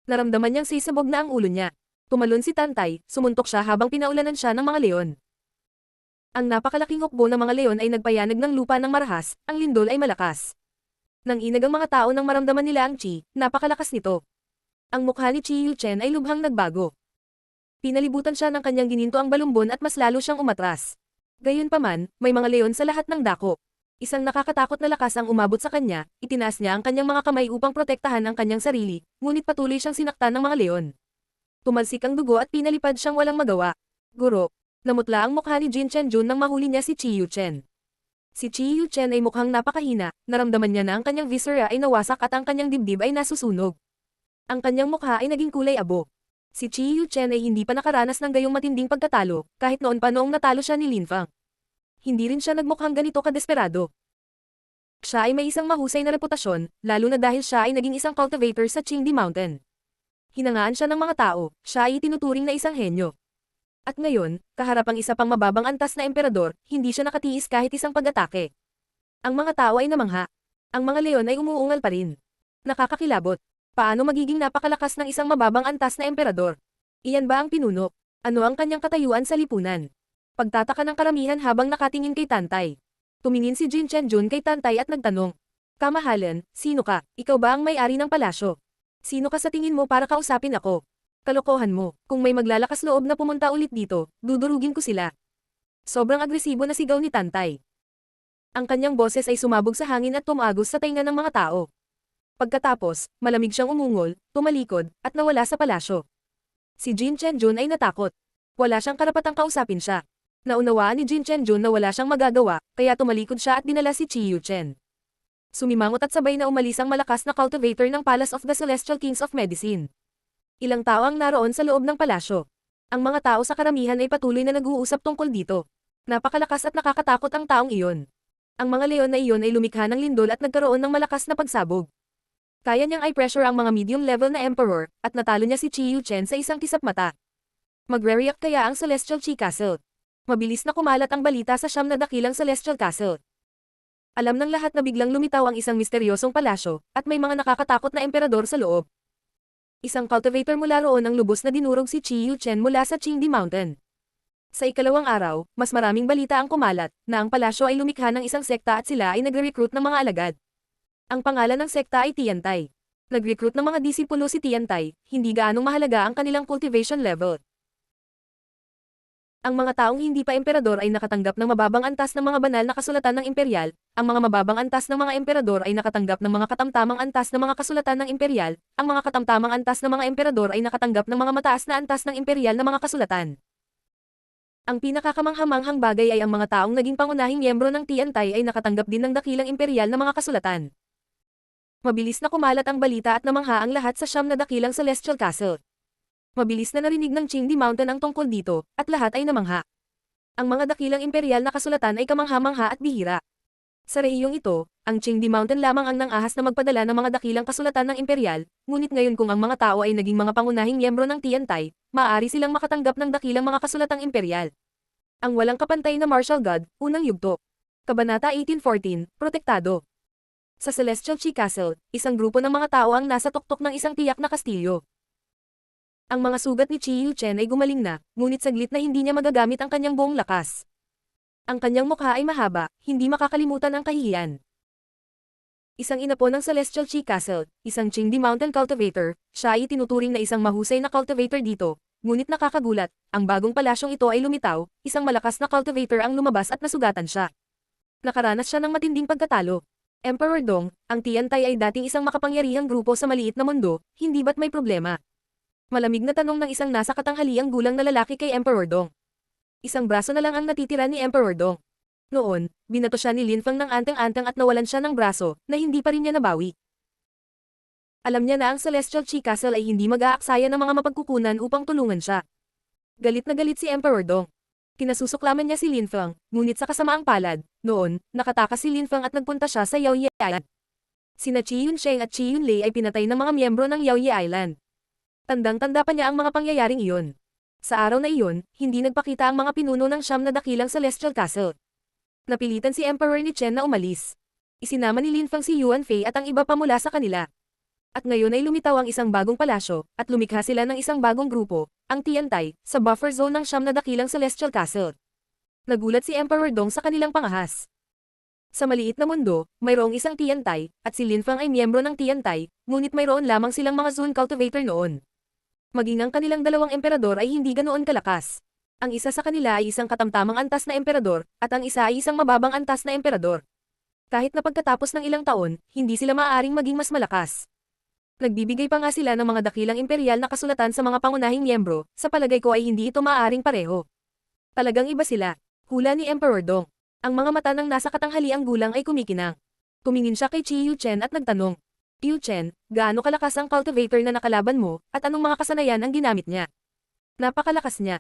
Naramdaman niyang sisabog na ang ulo niya. Tumalon si Tantay, sumuntok siya habang pinaulanan siya ng mga leon. Ang napakalaking hukbo ng mga leon ay nagpayanag ng lupa ng marahas, ang lindol ay malakas. Nang inag ang mga tao nang maramdaman nila ang chi, napakalakas nito. Ang mukha ni Chi Yu Chen ay lubhang nagbago. Pinalibutan siya ng kanyang gininto ang balumbon at mas lalo siyang umatras. Gayunpaman, may mga leon sa lahat ng dako. Isang nakakatakot na lakas ang umabot sa kanya, itinaas niya ang kanyang mga kamay upang protektahan ang kanyang sarili, ngunit patuloy siyang sinaktan ng mga leon. Tumalsik ang dugo at pinalipad siyang walang magawa. Guro, namutla ang mukha ni Jin Chenjun nang mahuli niya si Chi Yu Chen. Si Chi Yu Chen ay mukhang napakahina, naramdaman niya na ang kanyang viscera ay nawasak at ang kanyang dibdib ay nasusunog. Ang kanyang mukha ay naging kulay abo. Si Chi Yu Chen ay hindi pa nakaranas ng gayong matinding pagtatalo, kahit noon pa noong natalo siya ni Lin Fang. Hindi rin siya nagmukhang ganito kadesperado. Siya ay may isang mahusay na reputasyon, lalo na dahil siya ay naging isang cultivator sa Qingdi Mountain. Hinangaan siya ng mga tao, siya ay itinuturing na isang henyo. At ngayon, kaharap ang isa pang mababang antas na emperador, hindi siya nakatiis kahit isang pag-atake. Ang mga tao ay namangha. Ang mga leon ay umuungal pa rin. Nakakakilabot. Paano magiging napakalakas ng isang mababang antas na emperador? Iyan ba ang pinuno? Ano ang kanyang katayuan sa lipunan? Pagtataka ng karamihan habang nakatingin kay Tantay. Tumingin si Jin Chenjun kay Tantay at nagtanong. Kamahalan, sino ka? Ikaw ba ang may-ari ng palasyo? Sino ka sa tingin mo para kausapin ako? Kalokohan mo, kung may maglalakas loob na pumunta ulit dito, dudurugin ko sila. Sobrang agresibo na sigaw ni Tantay. Ang kanyang boses ay sumabog sa hangin at tumagos sa tainga ng mga tao. Pagkatapos, malamig siyang umungol, tumalikod, at nawala sa palasyo. Si Jin Chenjun ay natakot. Wala siyang karapatang kausapin siya. Naunawaan ni Jin Chenjun na wala siyang magagawa, kaya tumalikod siya at dinala si Chi Yuchen. Sumimangot at sabay na umalis ang malakas na cultivator ng Palace of the Celestial Kings of Medicine. Ilang tao ang naroon sa loob ng palasyo. Ang mga tao sa karamihan ay patuloy na nag-uusap tungkol dito. Napakalakas at nakakatakot ang taong iyon. Ang mga leon na iyon ay lumikha ng lindol at nagkaroon ng malakas na pagsabog. Kaya niyang i-pressure ang mga medium-level na emperor, at natalo niya si Chi Yuchen sa isang kisap mata. Magre-react kaya ang Celestial Chi Castle? Mabilis na kumalat ang balita sa siyam na dakilang Celestial Castle. Alam ng lahat na biglang lumitaw ang isang misteryosong palasyo, at may mga nakakatakot na emperador sa loob. Isang cultivator mula roon ang lubos na dinurog si Chi Yuchen mula sa Qingdi Mountain. Sa ikalawang araw, mas maraming balita ang kumalat, na ang palasyo ay lumikha ng isang sekta at sila ay nagre-recruit ng mga alagad. Ang pangalan ng sekta ay Tiantai. Nag-recruit ng mga disipulo si Tiantai, hindi gaanong mahalaga ang kanilang cultivation level. Ang mga taong hindi pa emperador ay nakatanggap ng mababang antas ng mga banal na kasulatan ng imperial, ang mga mababang antas ng mga emperador ay nakatanggap ng mga katamtamang antas ng mga kasulatan ng imperial, ang mga katamtamang antas ng mga emperador ay nakatanggap ng mga mataas na antas ng imperial na mga kasulatan. Ang pinakakamanghamanghang bagay ay ang mga taong naging pangunahing miyembro ng Tiantai ay nakatanggap din ng dakilang imperial na mga kasulatan. Mabilis na kumalat ang balita at namangha ang lahat sa siyam na dakilang Celestial Castle. Mabilis na narinig ng Qingdi Mountain ang tungkol dito, at lahat ay namangha. Ang mga dakilang imperial na kasulatan ay kamangha-mangha at bihira. Sa rehiyong ito, ang Qingdi Mountain lamang ang nangahas na magpadala ng mga dakilang kasulatan ng imperial, ngunit ngayon kung ang mga tao ay naging mga pangunahing miyembro ng Tiantai, maaari silang makatanggap ng dakilang mga kasulatang imperial. Ang walang kapantay na martial god, unang yugto. Kabanata 1814, Protektado. Sa Celestial Chi Castle, isang grupo ng mga tao ang nasa tuktok ng isang tiyak na kastilyo. Ang mga sugat ni Chi Yuchen ay gumaling na, ngunit saglit na hindi niya magagamit ang kanyang buong lakas. Ang kanyang mukha ay mahaba, hindi makakalimutan ang kahihiyan. Isang inapo ng Celestial Chi Castle, isang Qingdi Mountain cultivator, siya ay tinuturing na isang mahusay na cultivator dito, ngunit nakakagulat, ang bagong palasyong ito ay lumitaw, isang malakas na cultivator ang lumabas at nasugatan siya. Nakaranas siya ng matinding pagkatalo. Emperor Dong, ang Tiantai ay dating isang makapangyarihang grupo sa maliit na mundo, hindi ba't may problema? Malamig na tanong ng isang nasa katanghaliang gulang na lalaki kay Emperor Dong. Isang braso na lang ang natitira ni Emperor Dong. Noon, binato siya ni Lin Feng ng anteng-anteng at nawalan siya ng braso, na hindi pa rin niya nabawi. Alam niya na ang Celestial Chi Castle ay hindi mag-aaksaya ng mga mapagkukunan upang tulungan siya. Galit na galit si Emperor Dong. Kinasusuklaman niya si Lin Feng, ngunit sa kasamaang palad, noon, nakatakas si Lin Feng at nagpunta siya sa Yaoye Island. Sina Qi Yunsheng at Qi Yunlei ay pinatay ng mga miyembro ng Yaoye Island. Tandang-tanda pa niya ang mga pangyayaring iyon. Sa araw na iyon, hindi nagpakita ang mga pinuno ng siyam na dakilang Celestial Castle. Napilitan si Emperor ni Chen na umalis. Isinama ni Lin Feng si Yuan Fei at ang iba pa mula sa kanila. At ngayon ay lumitaw ang isang bagong palasyo, at lumikha sila ng isang bagong grupo, ang Tiantai, sa buffer zone ng siyam na dakilang Celestial Castle. Nagulat si Emperor Dong sa kanilang pangahas. Sa maliit na mundo, mayroong isang Tiantai, at si Lin Feng ay miyembro ng Tiantai, ngunit mayroon lamang silang mga Zone Cultivator noon. Maging ang kanilang dalawang emperador ay hindi ganoon kalakas. Ang isa sa kanila ay isang katamtamang antas na emperador, at ang isa ay isang mababang antas na emperador. Kahit na pagkatapos ng ilang taon, hindi sila maaaring maging mas malakas. Nagbibigay pa nga sila ng mga dakilang imperial na kasulatan sa mga pangunahing miyembro, sa palagay ko ay hindi ito maaaring pareho. Talagang iba sila. Hula ni Emperor Dong. Ang mga mata ng nasa katanghaliang gulang ay kumikinang. Tumingin siya kay Chi Yuchen at nagtanong, Yuchen, gaano kalakas ang cultivator na nakalaban mo, at anong mga kasanayan ang ginamit niya? Napakalakas niya.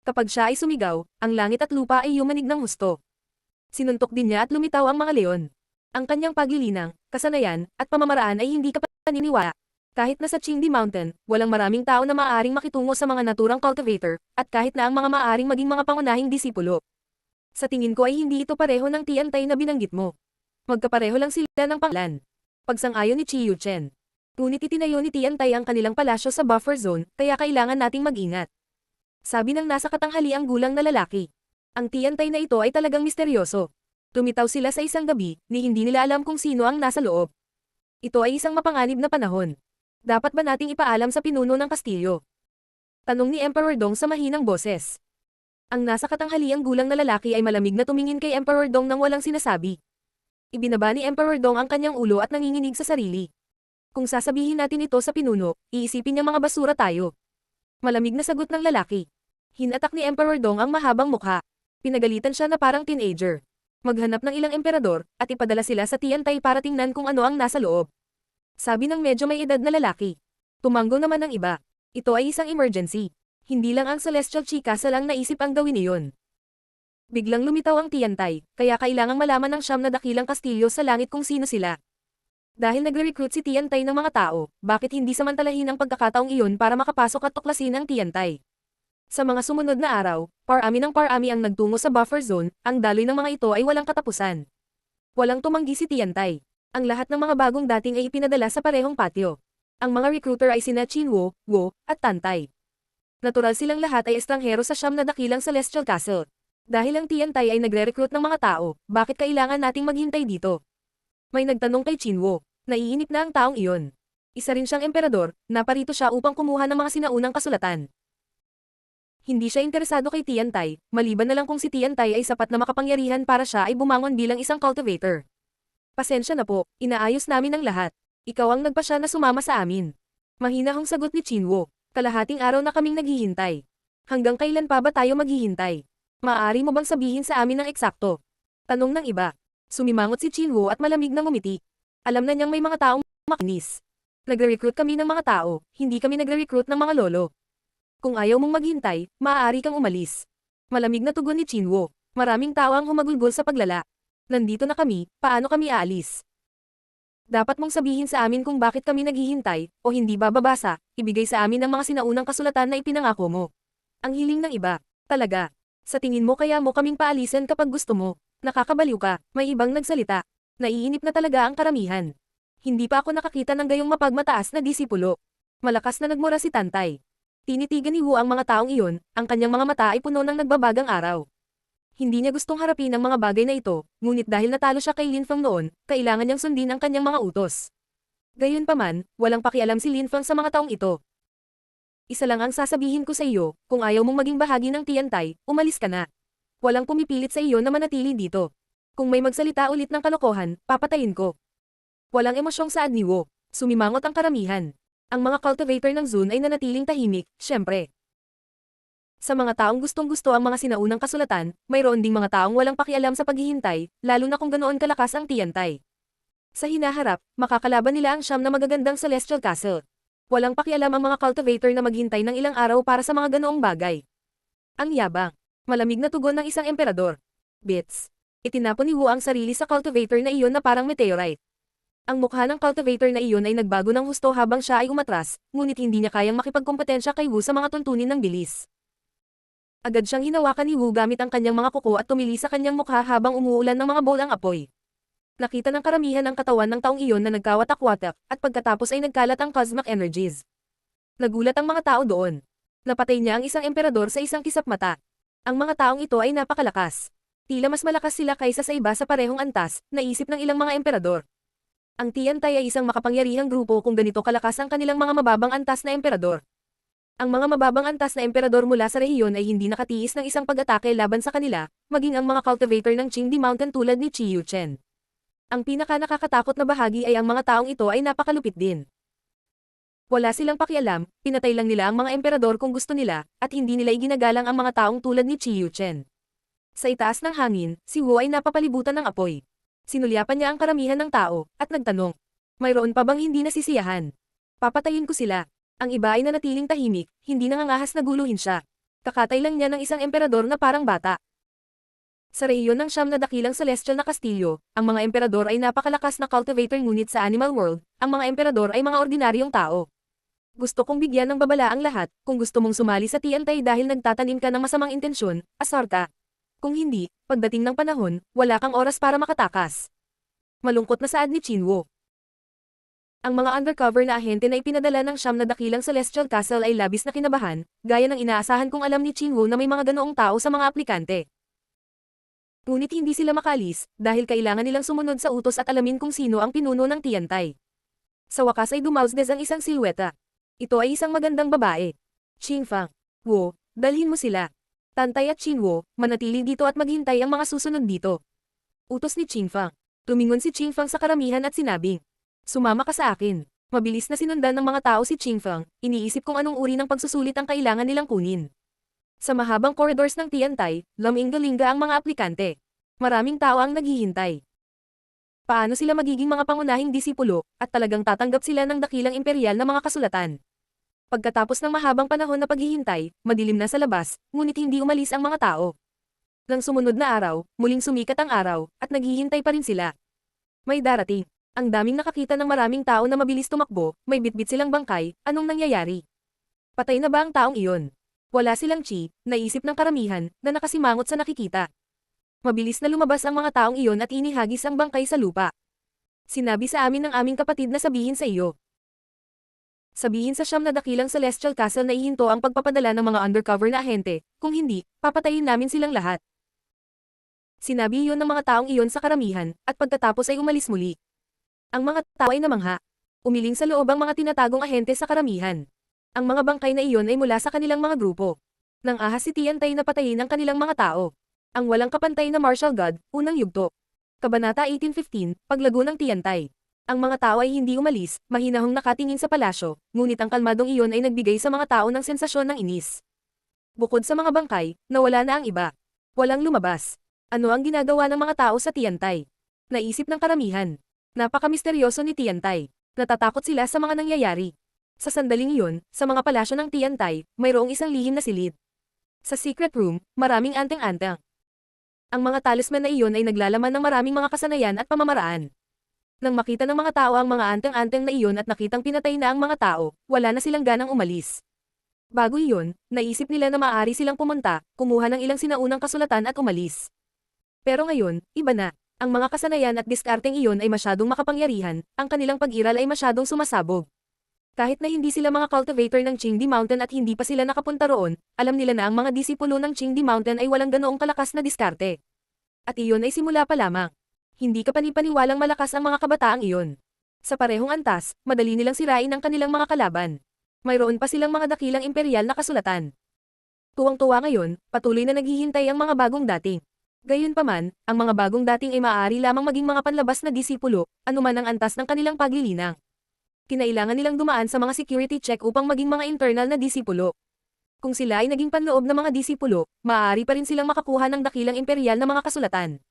Kapag siya ay sumigaw, ang langit at lupa ay yumanig ng husto. Sinuntok din niya at lumitaw ang mga leon. Ang kanyang paglilinang, kasanayan, at pamamaraan ay hindi kapaniniwala. Kahit na sa Qingdi Mountain, walang maraming tao na maaaring makitungo sa mga naturang cultivator, at kahit na ang mga maaaring maging mga pangunahing disipulo. Sa tingin ko ay hindi ito pareho ng Tiantai na binanggit mo. Magkapareho lang sila ng pangalan. Pagsang-ayon ni Chi Yuchen. Ngunit itinayo ni Tiantai ang kanilang palasyo sa buffer zone, kaya kailangan nating mag-ingat. Sabi ng nasa katanghaliang gulang na lalaki. Ang Tiantai na ito ay talagang misteryoso. Tumitaw sila sa isang gabi, ni hindi nila alam kung sino ang nasa loob. Ito ay isang mapanganib na panahon. Dapat ba nating ipaalam sa pinuno ng kastilyo? Tanong ni Emperor Dong sa mahinang boses. Ang nasa katanghaliang gulang na lalaki ay malamig na tumingin kay Emperor Dong nang walang sinasabi. Ibinaba ni Emperor Dong ang kanyang ulo at nanginginig sa sarili. Kung sasabihin natin ito sa pinuno, iisipin niya mga basura tayo. Malamig na sagot ng lalaki. Hinatak ni Emperor Dong ang mahabang mukha. Pinagalitan siya na parang teenager. Maghanap ng ilang emperador, at ipadala sila sa Tiantay para tingnan kung ano ang nasa loob. Sabi ng medyo may edad na lalaki. Tumango naman ng iba. Ito ay isang emergency. Hindi lang ang Celestial Chi Castle ang naisip ang gawin iyon. Biglang lumitaw ang Tiantay, kaya kailangang malaman ng siyam na dakilang kastilyo sa langit kung sino sila. Dahil nagre-recruit si Tiantay ng mga tao, bakit hindi samantalahin ang pagkakataong iyon para makapasok at tuklasin ang Tiantay? Sa mga sumunod na araw, parami ng parami ang nagtungo sa buffer zone, ang daloy ng mga ito ay walang katapusan. Walang tumanggi si Tiantay. Ang lahat ng mga bagong dating ay ipinadala sa parehong patio. Ang mga recruiter ay sina Chinwo, Wo, at Tantay. Natural silang lahat ay estranghero sa siyam na dakilang Celestial Castle. Dahil ang Tiantay ay nagre-recruit ng mga tao, bakit kailangan nating maghintay dito? May nagtanong kay Chinwo. Naiinip na ang taong iyon. Isa rin siyang emperador, naparito siya upang kumuha ng mga sinaunang kasulatan. Hindi siya interesado kay Tiantay, maliban na lang kung si Tiantay ay sapat na makapangyarihan para siya ay bumangon bilang isang cultivator. Pasensya na po, inaayos namin ang lahat. Ikaw ang nagpasya na sumama sa amin. Mahinahong sagot ni Chinwo. Kalahating araw na kaming naghihintay. Hanggang kailan pa ba tayo maghihintay? Maaari mo bang sabihin sa amin ng eksakto? Tanong ng iba. Sumimangot si Chinwo at malamig na ngumiti. Alam na niyang may mga taong makinis. Nagre-recruit kami ng mga tao, hindi kami nagre-recruit ng mga lolo. Kung ayaw mong maghintay, maaari kang umalis. Malamig na tugon ni Chinwo. Maraming tao ang humagulgol sa paglala. Nandito na kami, paano kami aalis? Dapat mong sabihin sa amin kung bakit kami naghihintay, o hindi bababasa, ibigay sa amin ang mga sinaunang kasulatan na ipinangako mo. Ang hiling ng iba. Talaga. Sa tingin mo kaya mo kaming paalisan kapag gusto mo. Nakakabaliw ka, may ibang nagsalita. Naiinip na talaga ang karamihan. Hindi pa ako nakakita ng gayong mapagmataas na disipulo. Malakas na nagmura si Tantay. Tinitigan ni Wu ang mga taong iyon, ang kanyang mga mata ay puno ng nagbabagang araw. Hindi niya gustong harapin ang mga bagay na ito, ngunit dahil natalo siya kay Lin Feng noon, kailangan niyang sundin ang kanyang mga utos. Gayunpaman, walang pakialam si Lin Feng sa mga taong ito. Isa lang ang sasabihin ko sa iyo, kung ayaw mong maging bahagi ng Tiantay, umalis ka na. Walang pumipilit sa iyo na manatili dito. Kung may magsalita ulit ng kalokohan, papatayin ko. Walang emosyong saad ni Wu. Sumimangot ang karamihan. Ang mga cultivator ng Zun ay nanatiling tahimik, syempre. Sa mga taong gustong-gusto ang mga sinaunang kasulatan, mayroon ding mga taong walang pakialam sa paghihintay, lalo na kung ganoon kalakas ang Tiantay. Sa hinaharap, makakalaban nila ang siyam na magagandang Celestial Castle. Walang pakialam ang mga cultivator na maghintay ng ilang araw para sa mga ganoong bagay. Ang yabang. Malamig na tugon ng isang emperador. Bits. Itinapon ni Wu ang sarili sa cultivator na iyon na parang meteorite. Ang mukha ng cultivator na iyon ay nagbago ng husto habang siya ay umatras, ngunit hindi niya kayang makipagkompetensya kay Wu sa mga tuntunin ng bilis. Agad siyang hinawakan ni Wu gamit ang kanyang mga kuko at tumili sa kanyang mukha habang umuulan ng mga bolang apoy. Nakita ng karamihan ang katawan ng taong iyon na nagkawatak-watak, at pagkatapos ay nagkalat ang cosmic energies. Nagulat ang mga tao doon. Napatay niya ang isang emperador sa isang kisap mata. Ang mga taong ito ay napakalakas. Tila mas malakas sila kaysa sa iba sa parehong antas, naisip ng ilang mga emperador. Ang Tiantay ay isang makapangyarihang grupo kung ganito kalakas ang kanilang mga mababang antas na emperador. Ang mga mababang antas na emperador mula sa rehiyon ay hindi nakatiis ng isang pag-atake laban sa kanila, maging ang mga cultivator ng Qingdi Mountain tulad ni Chi Yuchen. Ang pinaka-nakakatakot na bahagi ay ang mga taong ito ay napakalupit din. Wala silang pakialam, pinatay lang nila ang mga emperador kung gusto nila, at hindi nila iginagalang ang mga taong tulad ni Chi Yuchen. Sa itaas ng hangin, si Wu ay napapalibutan ng apoy. Sinulyapan niya ang karamihan ng tao, at nagtanong. Mayroon pa bang hindi nasisiyahan? Papatayin ko sila. Ang iba ay nanatiling tahimik, hindi nangangahas na guluhin siya. Kakatay lang niya ng isang emperador na parang bata. Sa rehiyon ng siyam na dakilang celestial na kastilyo, ang mga emperador ay napakalakas na cultivator ngunit sa animal world, ang mga emperador ay mga ordinaryong tao. Gusto kong bigyan ng babala ang lahat, kung gusto mong sumali sa Tiantay dahil nagtatanim ka ng masamang intensyon, asar ka. Kung hindi, pagdating ng panahon, wala kang oras para makatakas. Malungkot na saad ni Chinwo. Ang mga undercover na ahente na ipinadala ng siyam na dakilang Celestial Castle ay labis na kinabahan, gaya ng inaasahan kong alam ni Chinwo na may mga ganoong tao sa mga aplikante. Ngunit hindi sila makalis, dahil kailangan nilang sumunod sa utos at alamin kung sino ang pinuno ng Tiantay. Sa wakas ay dumausdes ang isang silweta. Ito ay isang magandang babae. Qingfang. Wu, dalhin mo sila. Tantay at Chinwo, manatili dito at maghintay ang mga susunod dito. Utos ni Qingfang. Tumingon si Qingfang sa karamihan at sinabing, sumama ka sa akin. Mabilis na sinundan ng mga tao si Qingfeng, iniisip kung anong uri ng pagsusulit ang kailangan nilang kunin. Sa mahabang corridors ng Tiantai, lamingga-lingga ang mga aplikante. Maraming tao ang naghihintay. Paano sila magiging mga pangunahing disipulo, at talagang tatanggap sila ng dakilang imperial na mga kasulatan? Pagkatapos ng mahabang panahon na paghihintay, madilim na sa labas, ngunit hindi umalis ang mga tao. Nang sumunod na araw, muling sumikat ang araw, at naghihintay pa rin sila. May darating. Ang daming nakakita ng maraming tao na mabilis tumakbo, may bitbit silang bangkay, anong nangyayari? Patay na ba ang taong iyon? Wala silang chi, naisip ng karamihan, na nakasimangot sa nakikita. Mabilis na lumabas ang mga taong iyon at inihagis ang bangkay sa lupa. Sinabi sa amin ng aming kapatid na sabihin sa iyo. Sabihin sa siyam na dakilang Celestial Castle na ihinto ang pagpapadala ng mga undercover na ahente, kung hindi, papatayin namin silang lahat. Sinabi iyon ng mga taong iyon sa karamihan, at pagkatapos ay umalis muli. Ang mga tao ay namangha. Umiling sa loob ang mga tinatagong ahente sa karamihan. Ang mga bangkay na iyon ay mula sa kanilang mga grupo. Nang ahas si Tiantai na patayin ang kanilang mga tao. Ang walang kapantay na martial god, unang yugto. Kabanata 1815, Paglago ng Tiantai. Ang mga tao ay hindi umalis, mahinahong nakatingin sa palasyo, ngunit ang kalmadong iyon ay nagbigay sa mga tao ng sensasyon ng inis. Bukod sa mga bangkay, nawala na ang iba. Walang lumabas. Ano ang ginagawa ng mga tao sa Tiantai? Naisip ng karamihan. Napaka-misteryoso ni Tiantai. Natatakot sila sa mga nangyayari. Sa sandaling iyon, sa mga palasyo ng Tiantai, mayroong isang lihim na silid. Sa secret room, maraming anteng-anteng. Ang mga talisman na iyon ay naglalaman ng maraming mga kasanayan at pamamaraan. Nang makita ng mga tao ang mga anteng-anteng na iyon at nakitang pinatay na ang mga tao, wala na silang ganang umalis. Bago iyon, naisip nila na maaari silang pumunta, kumuha ng ilang sinaunang kasulatan at umalis. Pero ngayon, iba na. Ang mga kasanayan at diskarteng iyon ay masyadong makapangyarihan, ang kanilang pag-iral ay masyadong sumasabog. Kahit na hindi sila mga cultivator ng Qingdi Mountain at hindi pa sila nakapunta roon, alam nila na ang mga disipulo ng Qingdi Mountain ay walang ganoong kalakas na diskarte. At iyon ay simula pa lamang. Hindi kapani-paniwalang malakas ang mga kabataang iyon. Sa parehong antas, madali nilang sirain ang kanilang mga kalaban. Mayroon pa silang mga dakilang imperial na kasulatan. Tuwang-tuwa ngayon, patuloy na naghihintay ang mga bagong dating. Gayunpaman, ang mga bagong dating ay maaari lamang maging mga panlabas na disipulo, anuman ang antas ng kanilang paglilinang. Kinailangan nilang dumaan sa mga security check upang maging mga internal na disipulo. Kung sila ay naging panloob na mga disipulo, maaari pa rin silang makakuha ng dakilang imperial na mga kasulatan.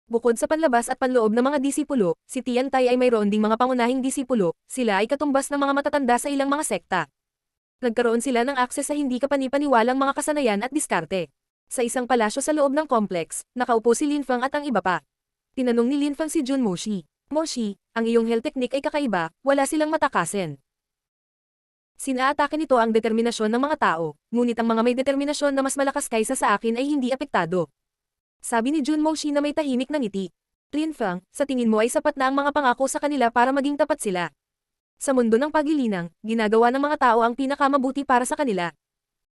Bukod sa panlabas at panloob ng mga disipulo, si Tiantai ay mayroon ding mga pangunahing disipulo, sila ay katumbas ng mga matatanda sa ilang mga sekta. Nagkaroon sila ng akses sa hindi kapani-paniwalang mga kasanayan at diskarte. Sa isang palasyo sa loob ng complex, nakaupo si Lin Feng at ang iba pa. Tinanong ni Lin Feng si Jun Moshi. Moshi, ang iyong hell technique ay kakaiba, wala silang matakasin. Sinaatake nito ang determinasyon ng mga tao, ngunit ang mga may determinasyon na mas malakas kaysa sa akin ay hindi apektado. Sabi ni Jun Moshi na may tahimik na ngiti. Lin Feng, sa tingin mo ay sapat na ang mga pangako sa kanila para maging tapat sila. Sa mundo ng paglilinang, ginagawa ng mga tao ang pinakamabuti para sa kanila.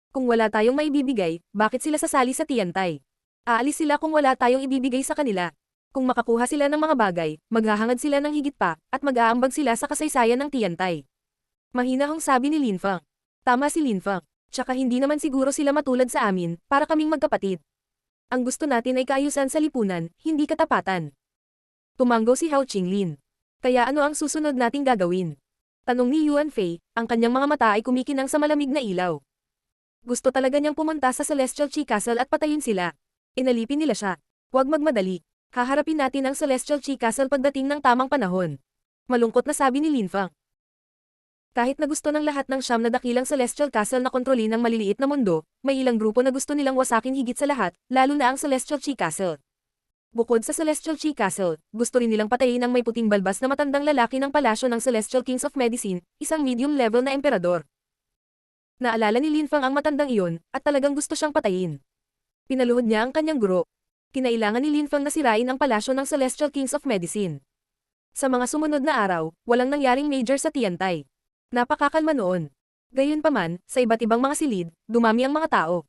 Kung wala tayong maibibigay, bakit sila sasali sa Tiantai? Aalis sila kung wala tayong ibibigay sa kanila. Kung makakuha sila ng mga bagay, maghahangad sila ng higit pa, at mag-aambag sila sa kasaysayan ng Tiantai. Mahinahong sabi ni Lin Feng. Tama si Lin Feng. Tsaka hindi naman siguro sila matulad sa amin, para kaming magkapatid. Ang gusto natin ay kaayusan sa lipunan, hindi katapatan. Tumanggo si Hao Qinglin. Kaya ano ang susunod nating gagawin? Tanong ni Yuan Fei, ang kanyang mga mata ay kumikinang sa malamig na ilaw. Gusto talaga niyang pumunta sa Celestial Chi Castle at patayin sila. Inalipin nila siya. Huwag magmadali. Haharapin natin ang Celestial Chi Castle pagdating ng tamang panahon. Malungkot na sabi ni Lin Feng. Kahit na gusto ng lahat ng siyam na dakilang Celestial Castle na kontrolin ng maliliit na mundo, may ilang grupo na gusto nilang wasakin higit sa lahat, lalo na ang Celestial Chi Castle. Bukod sa Celestial Chi Castle, gusto rin nilang patayin ang may puting balbas na matandang lalaki ng palasyo ng Celestial Kings of Medicine, isang medium-level na emperador. Naalala ni Lin Feng ang matandang iyon, at talagang gusto siyang patayin. Pinaluhod niya ang kanyang guro. Kinailangan ni Lin Feng na sirain ang palasyo ng Celestial Kings of Medicine. Sa mga sumunod na araw, walang nangyaring major sa Tiantai. Napakakalma noon. Gayunpaman, sa iba't ibang mga silid, dumami ang mga tao.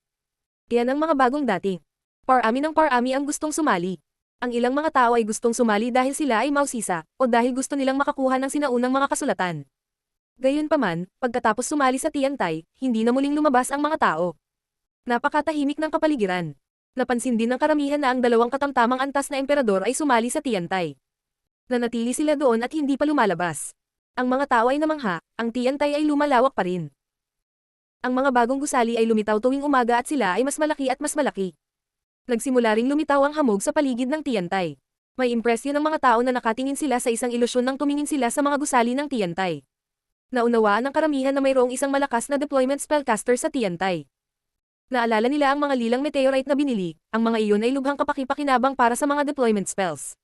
Iyan ang mga bagong dating. Parami ng parami ang gustong sumali. Ang ilang mga tao ay gustong sumali dahil sila ay mausisa, o dahil gusto nilang makakuha ng sinaunang mga kasulatan. Gayunpaman, pagkatapos sumali sa Tiantai, hindi na muling lumabas ang mga tao. Napakatahimik ng kapaligiran. Napansin din ng karamihan na ang dalawang katamtamang antas na emperador ay sumali sa Tiantai. Nanatili sila doon at hindi pa lumalabas. Ang mga tao ay namangha, ang Tiantay ay lumalawak pa rin. Ang mga bagong gusali ay lumitaw tuwing umaga at sila ay mas malaki at mas malaki. Nagsimula ring lumitaw ang hamog sa paligid ng Tiantay. May impresyon ng mga tao na nakatingin sila sa isang ilusyon nang tumingin sila sa mga gusali ng Tiantay. Naunawaan ng karamihan na mayroong isang malakas na deployment spellcaster sa Tiantay. Naalala nila ang mga lilang meteorite na binili, ang mga iyon ay lubhang kapaki-pakinabang para sa mga deployment spells.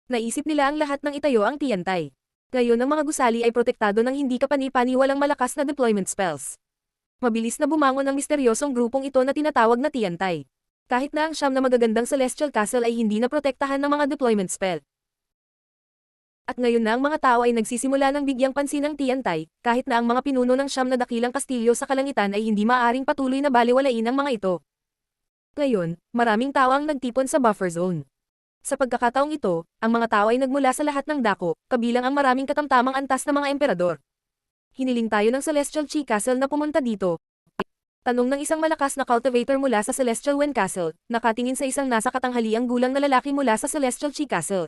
Naisip nila ang lahat ng itayo ang Tiantay. Ngayon ang mga gusali ay protektado ng hindi kapani-paniwalang malakas na deployment spells. Mabilis na bumangon ang misteryosong grupong ito na tinatawag na Tiantay. Kahit na ang siyam na magagandang Celestial Castle ay hindi na protektahan ng mga deployment spell. At ngayon na ang mga tao ay nagsisimula ng bigyang pansin ng Tiantay, kahit na ang mga pinuno ng siyam na dakilang kastilyo sa kalangitan ay hindi maaring patuloy na baliwalain ang mga ito. Ngayon, maraming tao ang nagtipon sa buffer zone. Sa pagkakataong ito, ang mga tao ay nagmula sa lahat ng dako, kabilang ang maraming katamtamang antas na mga emperador. Hiniling tayo ng Celestial Chi Castle na pumunta dito. Tanong ng isang malakas na cultivator mula sa Celestial Wen Castle, nakatingin sa isang nasa katanghaliang gulang na lalaki mula sa Celestial Chi Castle.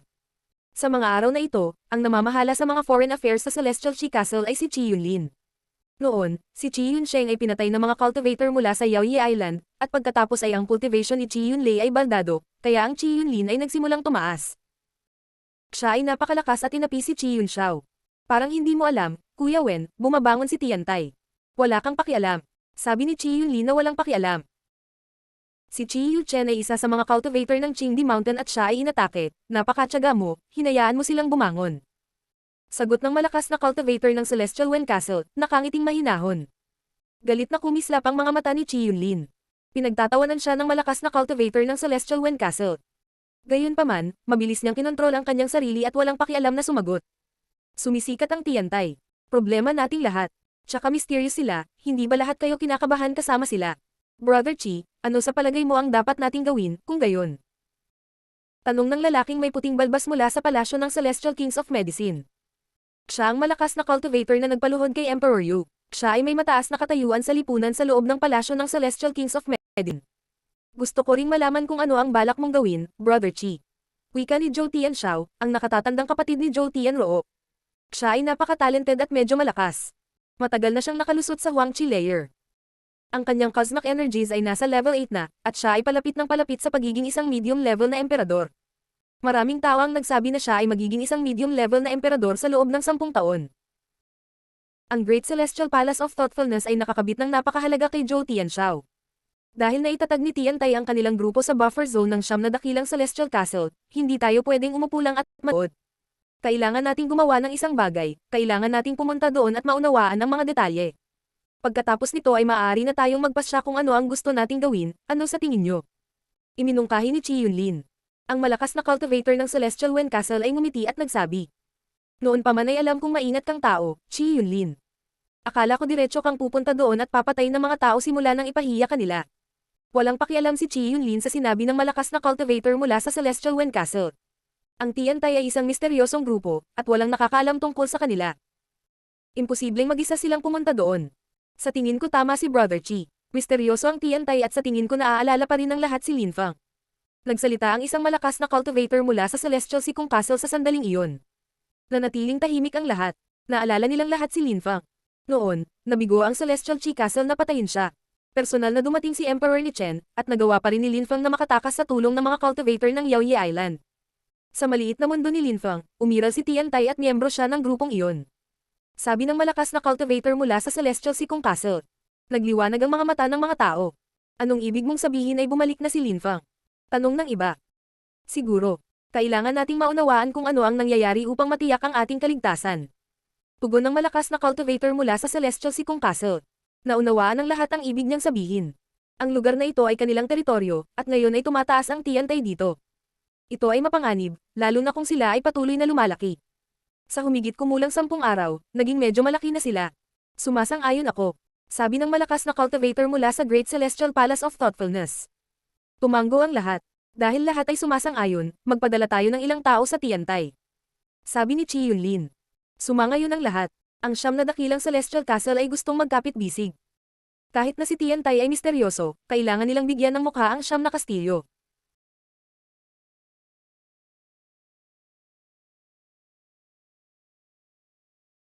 Sa mga araw na ito, ang namamahala sa mga foreign affairs sa Celestial Chi Castle ay si Chi Yunlin. Noon, si Chi Yunsheng ay pinatay ng mga cultivator mula sa Yaoyi Island, at pagkatapos ay ang cultivation ni Chi Yunlei ay baldado, kaya ang Chi Yunlin ay nagsimulang tumaas. Siya ay napakalakas at inapi si Chi Yunxiao. Parang hindi mo alam, Kuya Wen, bumabangon si Tiantay. Wala kang pakialam. Sabi ni Chi Yunlin na walang pakialam. Si Chi Yuchen ay isa sa mga cultivator ng Qingdi Mountain at siya ay inatake. Napakatyaga mo, hinayaan mo silang bumangon. Sagot ng malakas na cultivator ng Celestial Wen Castle, nakangiting mahinahon. Galit na kumislap ang mga mata ni Chi Yunlin. Pinagtatawanan siya ng malakas na cultivator ng Celestial Wen Castle. Gayunpaman, mabilis niyang kinontrol ang kanyang sarili at walang pakialam na sumagot. Sumisikat ang Tiantay. Problema nating lahat. Tsaka mysterious sila, hindi ba lahat kayo kinakabahan kasama sila? Brother Chi, ano sa palagay mo ang dapat nating gawin, kung gayon? Tanong ng lalaking may puting balbas mula sa palasyo ng Celestial Kings of Medicine. Siya ang malakas na cultivator na nagpaluhod kay Emperor Yu. Siya ay may mataas na katayuan sa lipunan sa loob ng palasyo ng Celestial Kings of Medicine. Gusto ko ring malaman kung ano ang balak mong gawin, Brother Chi. Wika ni Zhou Tianxiao, ang nakatatandang kapatid ni Zhou Tianruo. Siya ay napaka-talented at medyo malakas. Matagal na siyang nakalusot sa Huangqi Layer. Ang kanyang cosmic energies ay nasa level 8 na, at siya ay palapit ng palapit sa pagiging isang medium level na emperador. Maraming tao ang nagsabi na siya ay magiging isang medium level na emperador sa loob ng 10 taon. Ang Great Celestial Palace of Thoughtfulness ay nakakabit ng napakahalaga kay Zhou Tianxiao. Dahil naitatag ni Tiantay ang kanilang grupo sa buffer zone ng siyam na dakilang Celestial Castle, hindi tayo pwedeng umupo lang at manood. Kailangan nating gumawa ng isang bagay, kailangan nating pumunta doon at maunawaan ang mga detalye. Pagkatapos nito ay maaari na tayong magpasya kung ano ang gusto nating gawin, ano sa tingin nyo? Iminungkahi ni Chi Yunlin. Ang malakas na cultivator ng Celestial Wen Castle ay ngumiti at nagsabi. Noon pa man ay alam kong maingat kang tao, Chi Yunlin. Akala ko diretso kang pupunta doon at papatay ng mga tao simula nang ipahiya kanila. Walang pakialam si Chi Yunlin sa sinabi ng malakas na cultivator mula sa Celestial Wen Castle. Ang Tiantay ay isang misteryosong grupo, at walang nakakaalam tungkol sa kanila. Imposibleng mag-isa silang pumunta doon. Sa tingin ko tama si Brother Chi. Misteryoso ang Tiantay at sa tingin ko naaalala pa rin ng lahat si Lin Fang. Nagsalita ang isang malakas na cultivator mula sa Celestial Sikong Castle sa sandaling iyon. Nanatiling tahimik ang lahat. Naalala nilang lahat si Lin Fang. Noon, nabigo ang Celestial Chi Castle na patayin siya. Personal na dumating si Emperor Li Chen, at nagawa pa rin ni Lin Fang na makatakas sa tulong ng mga cultivator ng Yaoyi Island. Sa maliit na mundo ni Lin Fang, umiral si Tiantay at miyembro siya ng grupong iyon. Sabi ng malakas na cultivator mula sa Celestial Sikong Castle. Nagliwanag ang mga mata ng mga tao. Anong ibig mong sabihin ay bumalik na si Lin Fang? Tanong ng iba. Siguro, kailangan nating maunawaan kung ano ang nangyayari upang matiyak ang ating kaligtasan. Tugon ng malakas na cultivator mula sa Celestial Sikong Castle. Naunawaan ng lahat ang ibig niyang sabihin. Ang lugar na ito ay kanilang teritoryo, at ngayon ay tumataas ang Tiantay dito. Ito ay mapanganib, lalo na kung sila ay patuloy na lumalaki. Sa humigit kumulang 10 araw, naging medyo malaki na sila. Sumasang-ayon ako. Sabi ng malakas na cultivator mula sa Great Celestial Palace of Thoughtfulness. Tumango ang lahat. Dahil lahat ay sumasang-ayon, magpadala tayo ng ilang tao sa Tiantay. Sabi ni Chi Yunlin. Sumangayon ang lahat. Ang siyam na dakilang Celestial Castle ay gustong magkapit-bisig. Kahit na si Tiantay ay misteryoso, kailangan nilang bigyan ng mukha ang siyam na kastilyo.